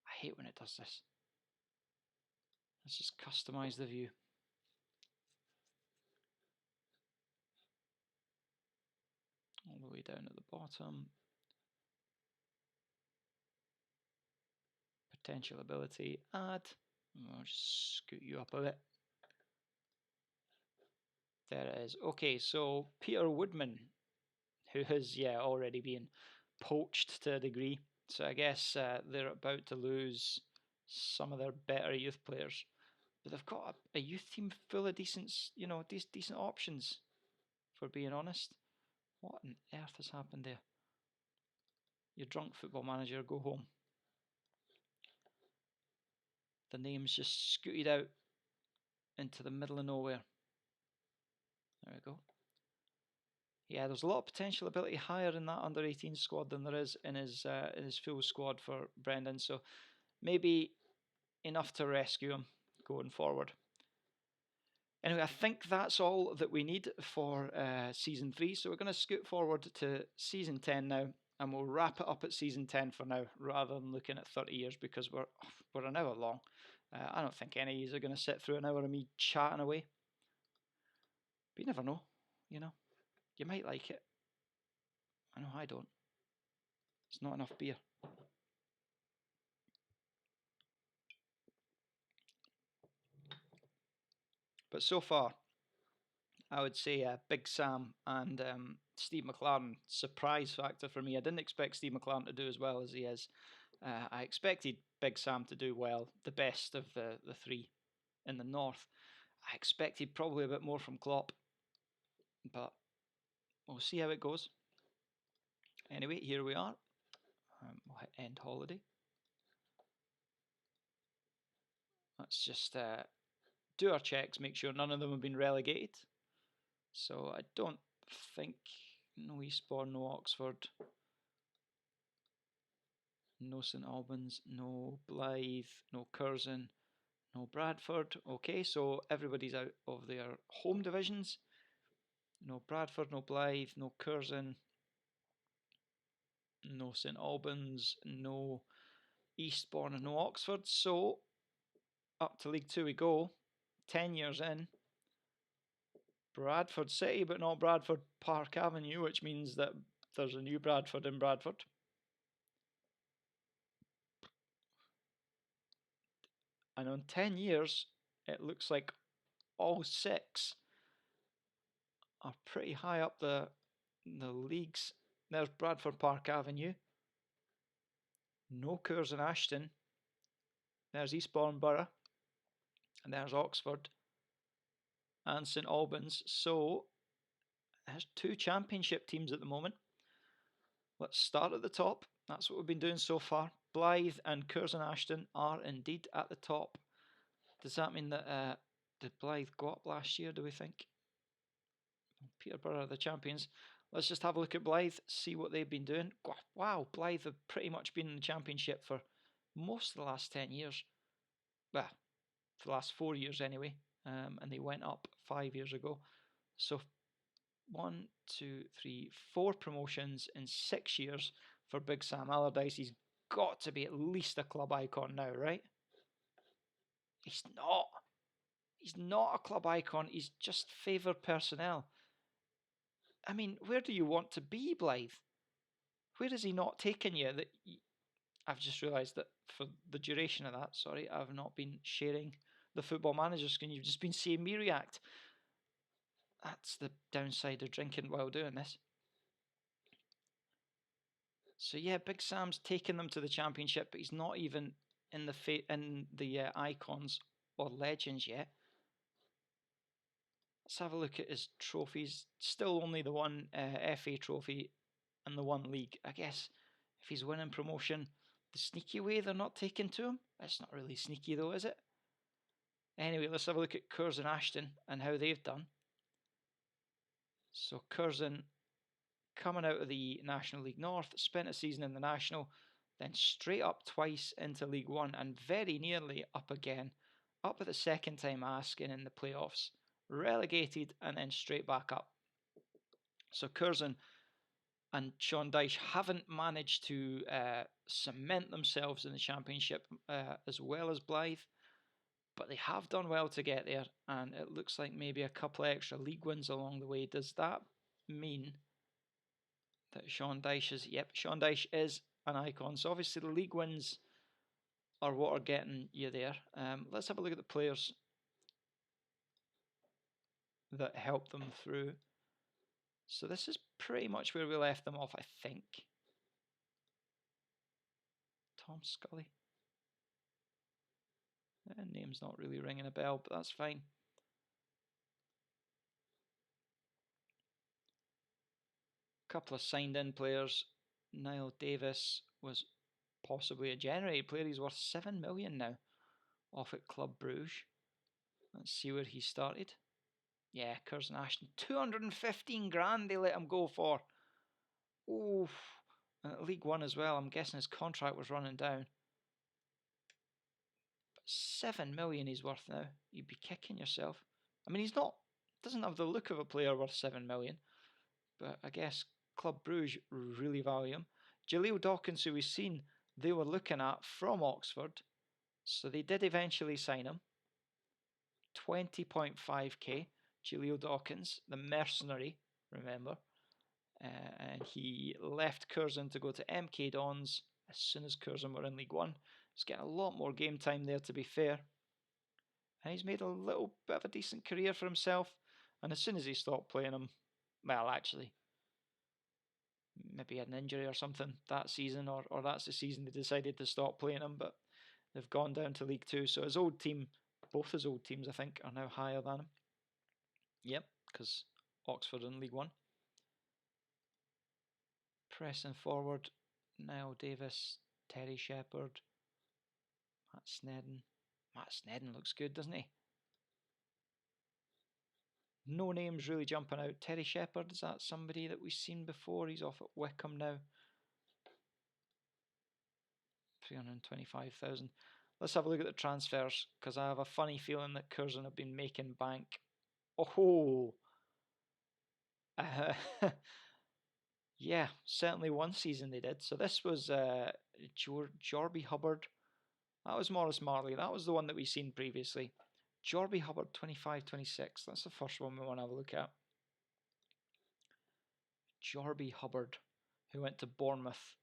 A: I hate when it does this. Let's just customize the view. All the way down at the bottom. Potential ability, add. I'll just scoot you up a bit. There it is. Okay, so Peter Woodman, who has already been poached to a degree. So I guess they're about to lose some of their better youth players, but they've got a youth team full of decent options. For being honest, what on earth has happened there? You're drunk, Football Manager. Go home. The name's just scooted out into the middle of nowhere. There we go. Yeah, there's a lot of potential ability higher in that under 18 squad than there is in his full squad for Brendan. So maybe enough to rescue him going forward. Anyway, I think that's all that we need for Season 3. So we're going to scoot forward to Season 10 now, and we'll wrap it up at Season 10 for now, rather than looking at 30 years, because we're an hour long. I don't think any of you are going to sit through an hour of me chatting away. But you never know, you know. You might like it. I know I don't. It's not enough beer. But so far, I would say Big Sam and Steve McLaren. Surprise factor for me. I didn't expect Steve McLaren to do as well as he is. I expected Big Sam to do well, the best of the three in the north. I expected probably a bit more from Klopp, but we'll see how it goes. Anyway, here we are. We'll hit end holiday. Let's just do our checks, make sure none of them have been relegated. So I don't think no Eastbourne, no Oxford, no St Albans, no Blyth, no Curzon, no Bradford. Okay, so everybody's out of their home divisions. No Bradford, no Blyth, no Curzon, no St Albans, no Eastbourne, and no Oxford. So up to League Two we go. 10 years in. Bradford City, but not Bradford Park Avenue, which means that there's a new Bradford in Bradford. And on 10 years, it looks like all 6 are pretty high up the leagues. There's Bradford Park Avenue. No Curzon Ashton. There's Eastbourne Borough. And there's Oxford. And St Albans. So, there's 2 championship teams at the moment. Let's start at the top. That's what we've been doing so far. Blyth and Curzon Ashton are indeed at the top. Does that mean that did Blyth go up last year, do we think? Peterborough are the champions. Let's just have a look at Blyth, see what they've been doing. Wow, Blyth have pretty much been in the championship for most of the last 10 years. Well, for the last 4 years anyway. And they went up 5 years ago. So 1, 2, 3, 4 promotions in 6 years for Big Sam Allardyce. He's got to be at least a club icon now, right? He's not. He's not a club icon. He's just favoured personnel. I mean, where do you want to be, Blyth? Where is he not taking you? I've just realised that for the duration of that, sorry, I've not been sharing the Football Manager screen. You've just been seeing me react. That's the downside of drinking while doing this. So yeah, Big Sam's taken them to the championship, but he's not even in the icons or legends yet. Let's have a look at his trophies. Still only the one FA trophy and the one league. I guess if he's winning promotion the sneaky way, they're not taking to him. That's not really sneaky though, is it? Anyway, let's have a look at Curzon Ashton and how they've done. So Curzon, coming out of the National League North, spent a season in the National, then straight up twice into League One and very nearly up again, up at the second time asking in the playoffs, relegated and then straight back up. So Curzon and Sean Dyche haven't managed to cement themselves in the Championship as well as Blyth, but they have done well to get there, and it looks like maybe a couple of extra league wins along the way. Does that mean that Sean Dyche is... Yep, Sean Dyche is an icon. So obviously the league wins are what are getting you there. Let's have a look at the players that helped them through. So this is pretty much where we left them off, I think. Tom Scully. Name's not really ringing a bell, but that's fine. Couple of signed-in players. Niall Davis was possibly a generated player. He's worth 7 million now off at Club Bruges. Let's see where he started. Yeah, Curzon Ashton. 215 grand they let him go for. Oof. League One as well. I'm guessing his contract was running down. But 7 million he's worth now. You'd be kicking yourself. I mean, doesn't have the look of a player worth 7 million. But I guess Club Bruges really value him. Jaleel Dawkins, who we've seen, they were looking at from Oxford. So they did eventually sign him. 20.5k. Jaleel Dawkins, the mercenary, remember. And he left Curzon to go to MK Dons as soon as Curzon were in League One. He's getting a lot more game time there, to be fair. And he's made a little bit of a decent career for himself. And as soon as he stopped playing him, well, actually, maybe he had an injury or something that season, or that's the season they decided to stop playing him, but they've gone down to League Two. So his old team, both his old teams, I think, are now higher than him. Yep, because Oxford in League One. Pressing forward, Niall Davis, Terry Shepherd, Matt Snedden. Matt Snedden looks good, doesn't he? No names really jumping out. Terry Shepherd, is that somebody that we've seen before? He's off at Wickham now. 325,000. Let's have a look at the transfers, because I have a funny feeling that Curzon have been making bank. Oh! Yeah, certainly one season they did. So this was Jorby Hubbard. That was Morris Marley. That was the one that we've seen previously. Jorby Hubbard, 25-26. That's the first one we want to have a look at. Jorby Hubbard, who went to Bournemouth.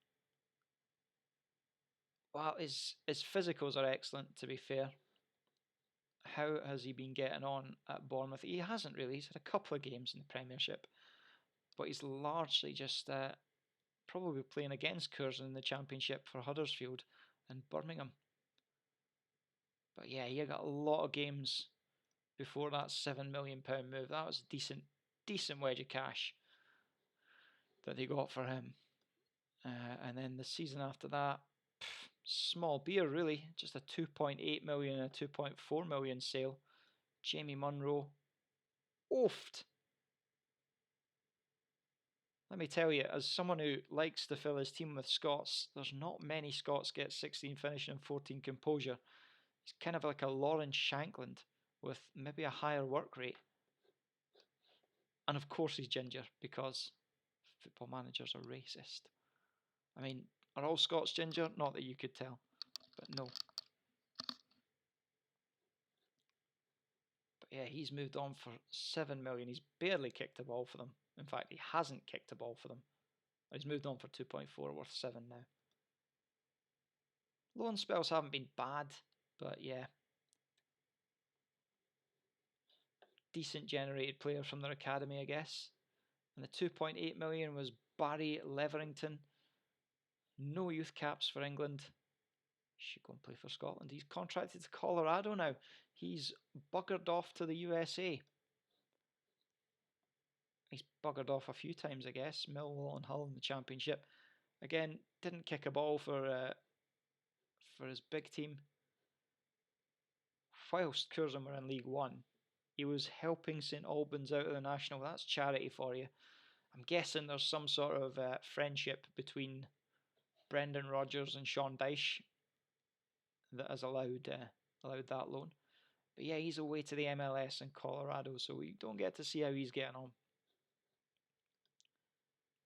A: Well, his physicals are excellent, to be fair. How has he been getting on at Bournemouth? He hasn't really. He's had a couple of games in the Premiership, but he's largely just probably playing against Curzon in the Championship for Huddersfield and Birmingham. But yeah, he got a lot of games before that £7 million move. That was a decent wedge of cash that they got for him. And then the season after that, small beer really, just a 2.8 million and a 2.4 million sale. Jamie Munro, oofed. Let me tell you, as someone who likes to fill his team with Scots, there's not many Scots get 16 finishing and 14 composure. He's kind of like a Lawrence Shankland with maybe a higher work rate. And of course he's ginger, because football managers are racist. I mean, are all Scots ginger? Not that you could tell, but no. But yeah, he's moved on for 7 million. He's barely kicked a ball for them. In fact, he hasn't kicked a ball for them. He's moved on for 2.4, worth 7 now. Loan spells haven't been bad, but yeah. Decent generated players from their academy, I guess. And the 2.8 million was Barry Leverington. No youth caps for England. He should go and play for Scotland. He's contracted to Colorado now. He's buggered off to the USA. He's buggered off a few times, I guess. Millwall and Hull in the Championship. Again, didn't kick a ball for his big team. Whilst Curzon were in League One, he was helping St Albans out of the National. That's charity for you. I'm guessing there's some sort of friendship between Brendan Rodgers and Sean Dyche that has allowed that loan. But yeah, he's away to the MLS in Colorado, so we don't get to see how he's getting on.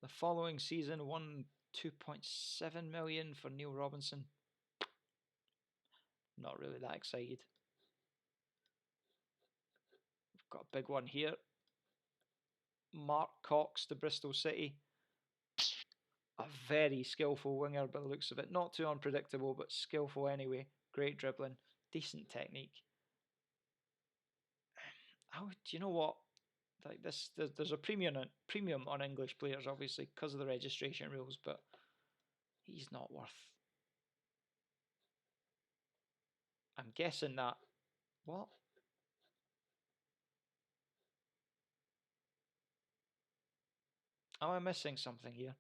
A: The following season, won 2.7 million for Neil Robinson. Not really that excited. We've got a big one here. Mark Cox to Bristol City. A very skillful winger by the looks of it. Not too unpredictable, but skillful anyway. Great dribbling, decent technique. Do you know what? Like this, there's a premium on English players, obviously, because of the registration rules, but he's not worth. I'm guessing that. What? Am I missing something here?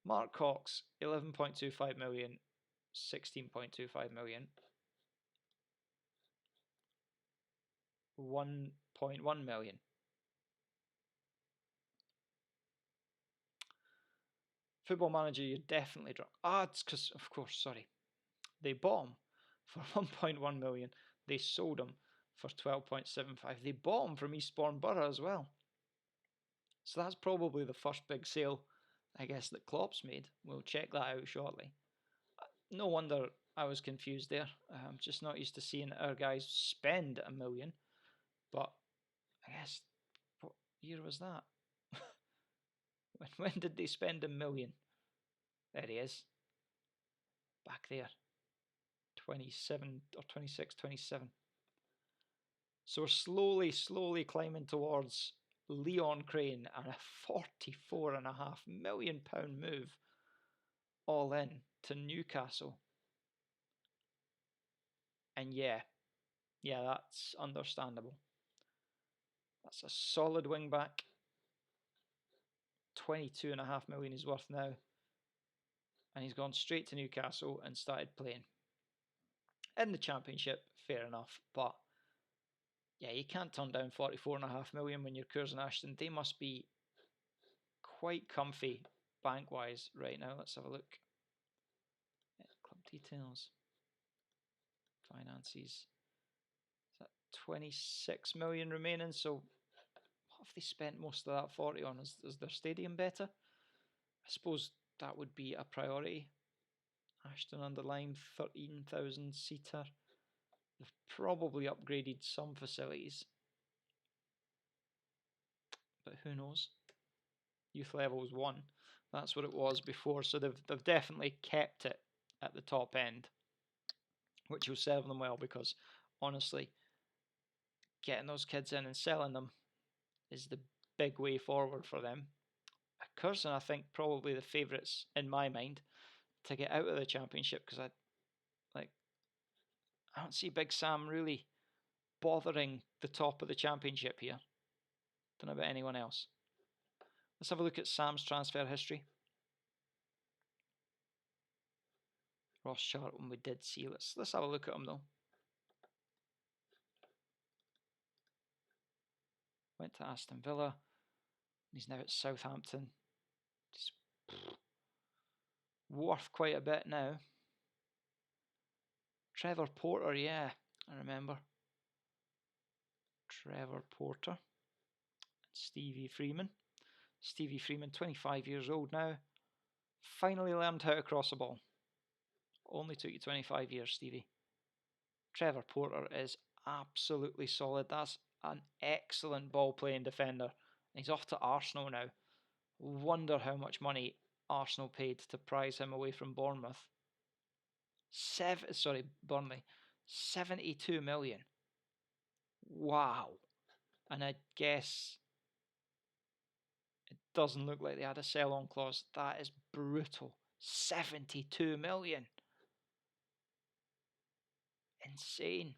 A: Mark Cox, 11.25 million, 16.25 million, 1.1 million. Football Manager, you're definitely drunk. It's because, of course, sorry. They bought him for 1.1 million. They sold him for 12.75. They bought him from Eastbourne Borough as well. So that's probably the first big sale, I guess, that Klopp's made. We'll check that out shortly. No wonder I was confused there. I'm just not used to seeing our guys spend $1 million. But I guess, what year was that? when did they spend $1 million? There he is. Back there. 27 or 26, 27. So we're slowly climbing towards Leon Crane and a £44.5 million move all in to Newcastle. And yeah, that's understandable. That's a solid wing back. 22.5 million he's worth now. And he's gone straight to Newcastle and started playing. In the Championship, fair enough. But yeah, you can't turn down 44.5 million when you're Curzon Ashton. They must be quite comfy bank-wise right now. Let's have a look. Club details. Finances. Is that 26 million remaining? So what have they spent most of that 40 on? Is their stadium better? I suppose that would be a priority. Ashton underlined 13,000 seater. They've probably upgraded some facilities, but who knows? Youth levels 1. That's what it was before, so they've definitely kept it at the top end, which will serve them well, because honestly, getting those kids in and selling them is the big way forward for them. Curzon, I think, probably the favourites in my mind to get out of the Championship, because I don't see Big Sam really bothering the top of the Championship here. Don't know about anyone else. Let's have a look at Sam's transfer history. Ross Charlton we did see. Let's have a look at him though. Went to Aston Villa. He's now at Southampton. He's worth quite a bit now. Trevor Porter, yeah, I remember. Trevor Porter. Stevie Freeman. Stevie Freeman, 25 years old now. Finally learned how to cross a ball. Only took you 25 years, Stevie. Trevor Porter is absolutely solid. That's an excellent ball-playing defender. He's off to Arsenal now. Wonder how much money Arsenal paid to prize him away from Bournemouth. Burnley. 72 million. Wow. And I guess it doesn't look like they had a sell-on clause. That is brutal. 72 million. Insane.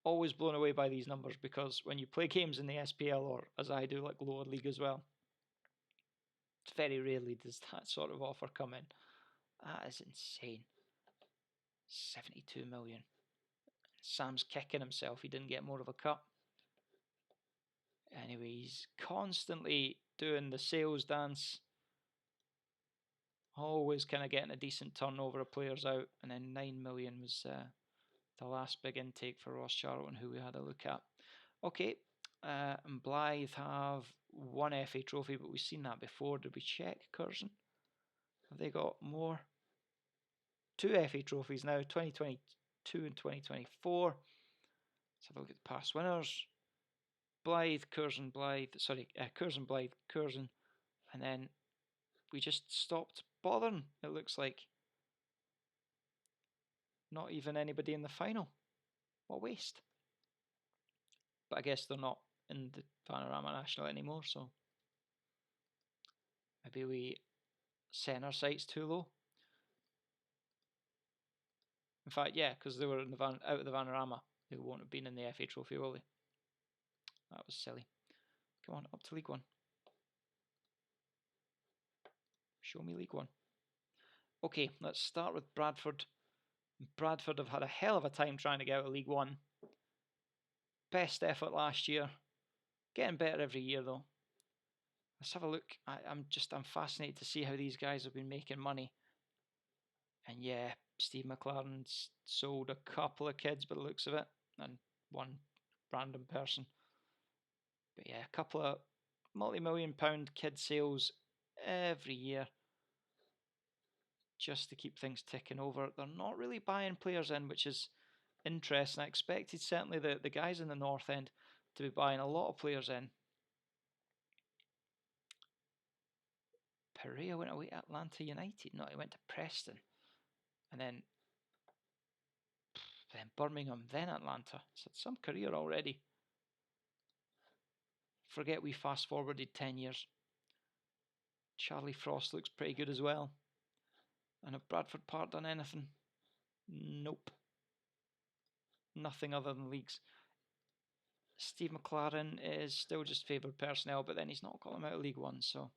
A: Always blown away by these numbers, because when you play games in the SPL, or as I do, like lower league as well, it's very rarely does that sort of offer come in. That is insane. 72 million. Sam's kicking himself he didn't get more of a cut. Anyway, he's constantly doing the sales dance. Always kind of getting a decent turnover of players out. And then 9 million was the last big intake for Ross Charlton, who we had a look at. Okay, and Blyth have one FA trophy, but we've seen that before. Did we check Curzon? Have they got more? 2 FA trophies now, 2022 and 2024. Let's have a look at the past winners. Blyth, Curzon, Blyth, Curzon, Blyth, Curzon, and then we just stopped bothering, it looks like. Not even anybody in the final. What a waste. But I guess they're not in the Vanarama National anymore, so maybe we set our sights too low. In fact, yeah, because they were in the out of the Vanarama, they won't have been in the FA Trophy, will they? That was silly. Come on, up to League One. Show me League One. Okay, let's start with Bradford. Bradford have had a hell of a time trying to get out of League One. Best effort last year. Getting better every year though. Let's have a look. I'm fascinated to see how these guys have been making money. And yeah, Steve McLaren's sold a couple of kids by the looks of it, and one random person. But yeah, a couple of multi-million-pound kid sales every year, just to keep things ticking over. They're not really buying players in, which is interesting. I expected certainly the guys in the North End to be buying a lot of players in. Pereira went away to Atlanta United. No, he went to Preston. And then Then Birmingham, then Atlanta. It's had some career already. Forget we fast forwarded 10 years. Charlie Frost looks pretty good as well. And have Bradford Park done anything? Nope. Nothing other than leagues. Steve McLaren is still just favoured personnel, but then he's not got him out of League One, so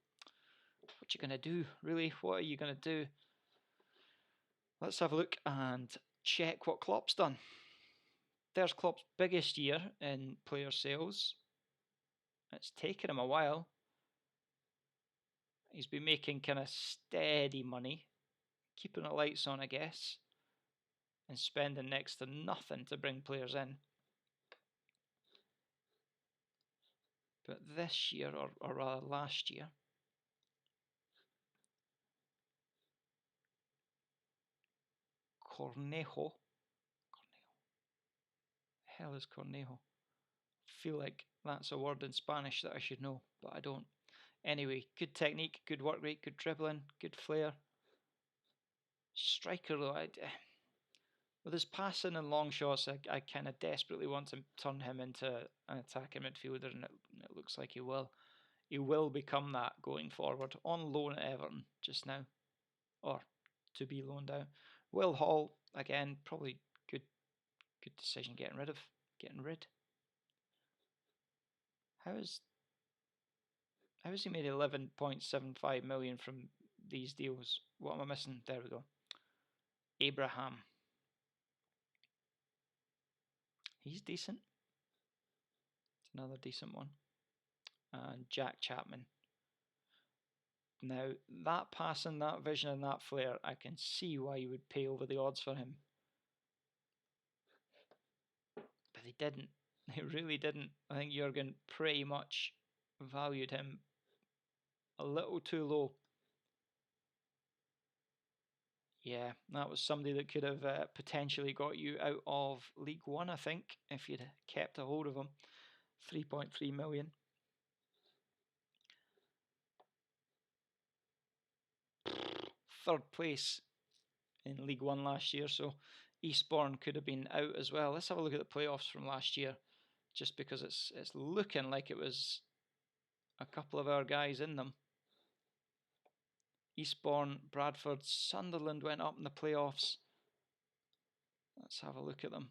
A: what you going to do? Really, what are you going to do? Let's have a look and check what Klopp's done. There's Klopp's biggest year in player sales. It's taken him a while. He's been making kind of steady money, keeping the lights on, I guess, and spending next to nothing to bring players in. But this year, or rather last year, Cornejo. Hell is Cornejo? I feel like that's a word in Spanish that I should know, but I don't. Anyway, good technique, good work rate, good dribbling, good flair. Striker though, with his passing and long shots, I kind of desperately want to turn him into an attacking midfielder, and it looks like he will. He will become that going forward. On loan at Everton just now, or to be loaned out. Will Hall, again, probably good decision getting rid. How has he made 11.75 million from these deals? What am I missing? There we go. Abraham. He's decent. It's another decent one. And Jack Chapman. Now, that passing, that vision, and that flair, I can see why you would pay over the odds for him. But they didn't. They really didn't. I think Jurgen pretty much valued him a little too low. Yeah, that was somebody that could have potentially got you out of League One, I think, if you'd kept a hold of him. 3.3 million. Third place in League One last year, so Eastbourne could have been out as well. Let's have a look at the playoffs from last year, just because it's looking like it was a couple of our guys in them. Eastbourne, Bradford, Sunderland went up in the playoffs. Let's have a look at them.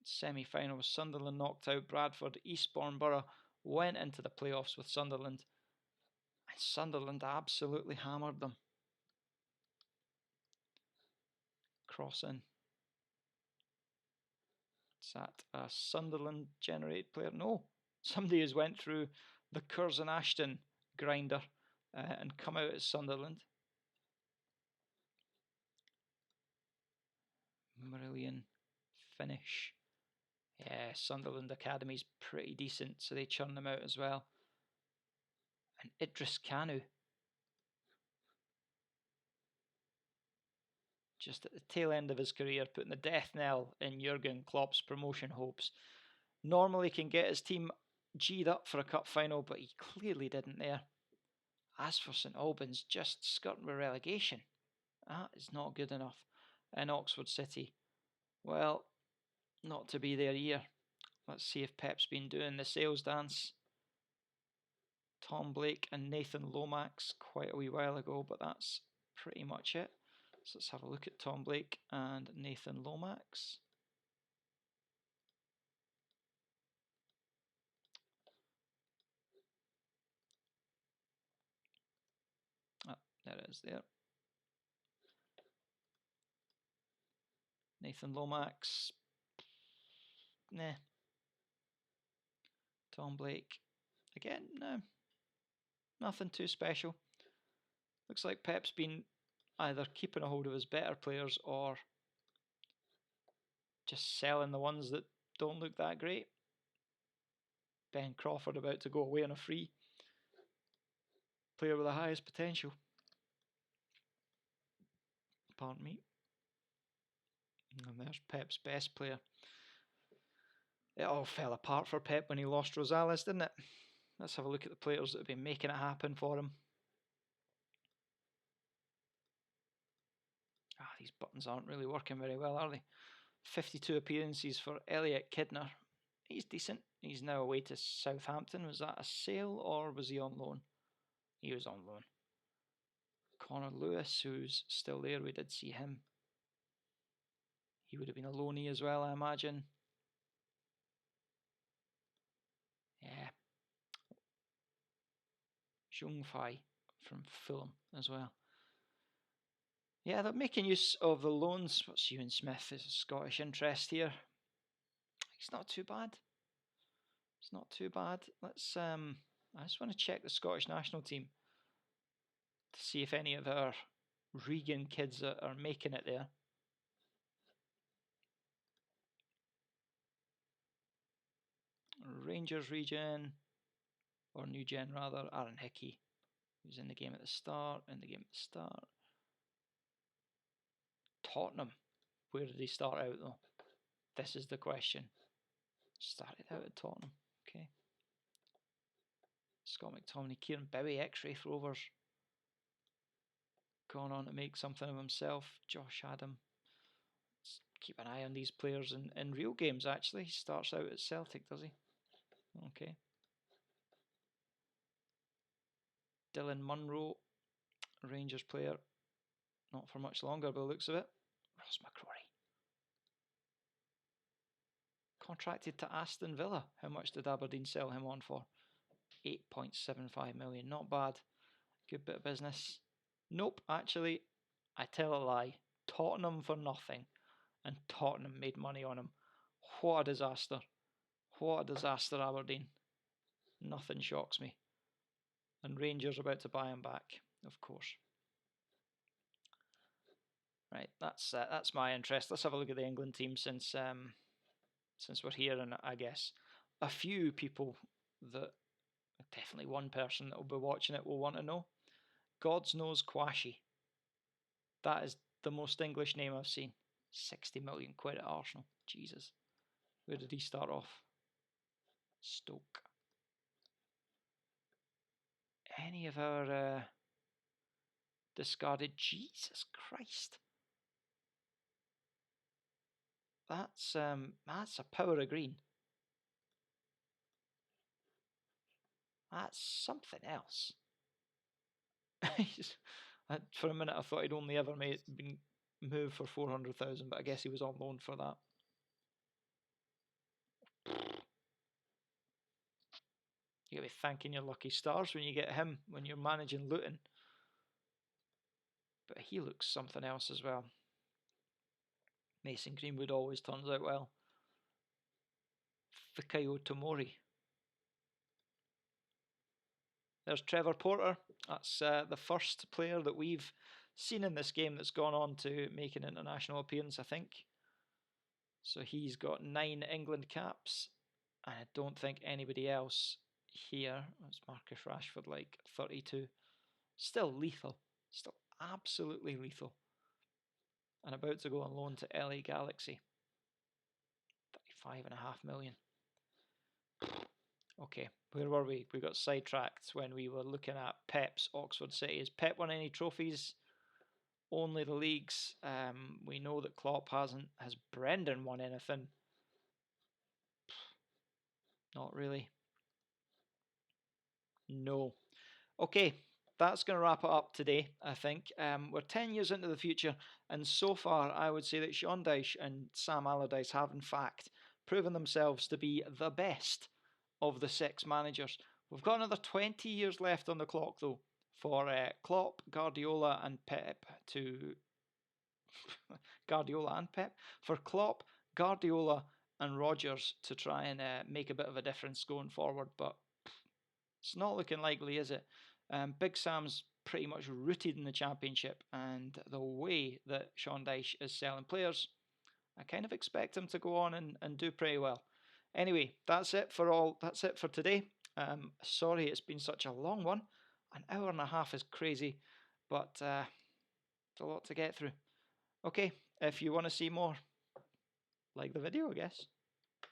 A: Semi-final, Sunderland knocked out Bradford. Eastbourne Borough went into the playoffs with Sunderland, and Sunderland absolutely hammered them. Cross in. Is that a Sunderland generated player? No. Somebody has went through the Curzon Ashton grinder and come out as Sunderland. Brilliant finish. Yeah, Sunderland Academy's pretty decent, so they churn them out as well. And Idris Kanu. Just at the tail end of his career, putting the death knell in Jurgen Klopp's promotion hopes. Normally can get his team G'd up for a cup final, but he clearly didn't there. As for St Albans, just skirting with relegation. That is not good enough. And Oxford City, well, not to be their year. Let's see if Pep's been doing the sales dance. Tom Blake and Nathan Lomax quite a wee while ago, but that's pretty much it. So let's have a look at Tom Blake and Nathan Lomax. Ah, there it is there. Nathan Lomax. Nah. Tom Blake. Again, no. Nothing too special. Looks like Pep's been either keeping a hold of his better players or just selling the ones that don't look that great. Ben Crawford about to go away on a free. Player with the highest potential. Pardon me. And there's Pep's best player. It all fell apart for Pep when he lost Rosales, didn't it? Let's have a look at the players that have been making it happen for him. These buttons aren't really working very well, are they? 52 appearances for Elliot Kidner. He's decent. He's now away to Southampton. Was that a sale or was he on loan? He was on loan. Connor Lewis, who's still there, we did see him. He would have been a loanee as well, I imagine. Yeah. Zhong Fai from Fulham as well. Yeah, they're making use of the loans. What's Ewan Smith? Is a Scottish interest here. It's not too bad. It's not too bad. Let's I just want to check the Scottish national team to see if any of our Regan kids are making it there. Rangers region, or New Gen rather, Aaron Hickey, who's in the game at the start, Tottenham, where did he start out though? This is the question. Started out at Tottenham, okay. Scott McTominay, Kieran Bowie, X-Ray Rovers. Gone on to make something of himself. Josh Adam. Let's keep an eye on these players in real games actually. He starts out at Celtic, does he? Okay. Dylan Munro, Rangers player. Not for much longer by the looks of it. Ross McCrory. Contracted to Aston Villa. How much did Aberdeen sell him on for? 8.75 million. Not bad. Good bit of business. Nope, actually, I tell a lie. Tottenham for nothing. And Tottenham made money on him. What a disaster. What a disaster, Aberdeen. Nothing shocks me. And Rangers about to buy him back, of course. Right, that's my interest. Let's have a look at the England team since we're here, and I guess a few people that definitely one person that will be watching it will want to know. God's knows Quashie. That is the most English name I've seen. 60 million quid at Arsenal. Jesus. Where did he start off? Stoke. Any of our discarded? Jesus Christ. That's a power of green. That's something else. For a minute I thought he'd only ever been moved for 400,000, but I guess he was on loan for that. You gotta be thanking your lucky stars when you get him when you're managing Luton. But he looks something else as well. Mason Greenwood always turns out well. Fikayo Tomori. There's Trevor Porter. That's the first player that we've seen in this game that's gone on to make an international appearance, I think. So he's got 9 England caps. And I don't think anybody else here. It's Marcus Rashford, like 32. Still lethal. Still absolutely lethal. And about to go on loan to LA Galaxy. 35.5 million. Okay, where were we? We got sidetracked when we were looking at Pep's Oxford City. Has Pep won any trophies? Only the leagues. We know that Klopp hasn't. Has Brendan won anything? Not really. No. Okay, that's going to wrap it up today, I think. We're 10 years into the future, and so far I would say that Sean Dyche and Sam Allardyce have in fact proven themselves to be the best of the 6 managers. We've got another 20 years left on the clock, though, for Klopp, Guardiola, and Pep to... Guardiola and Pep? For Klopp, Guardiola, and Rodgers to try and make a bit of a difference going forward, but it's not looking likely, is it? Big Sam's pretty much rooted in the Championship, and the way that Sean Dyche is selling players, I kind of expect him to go on and do pretty well. Anyway, that's it for today. Sorry it's been such a long one. An hour and a half is crazy, but it's a lot to get through. Okay, if you want to see more, like the video, I guess.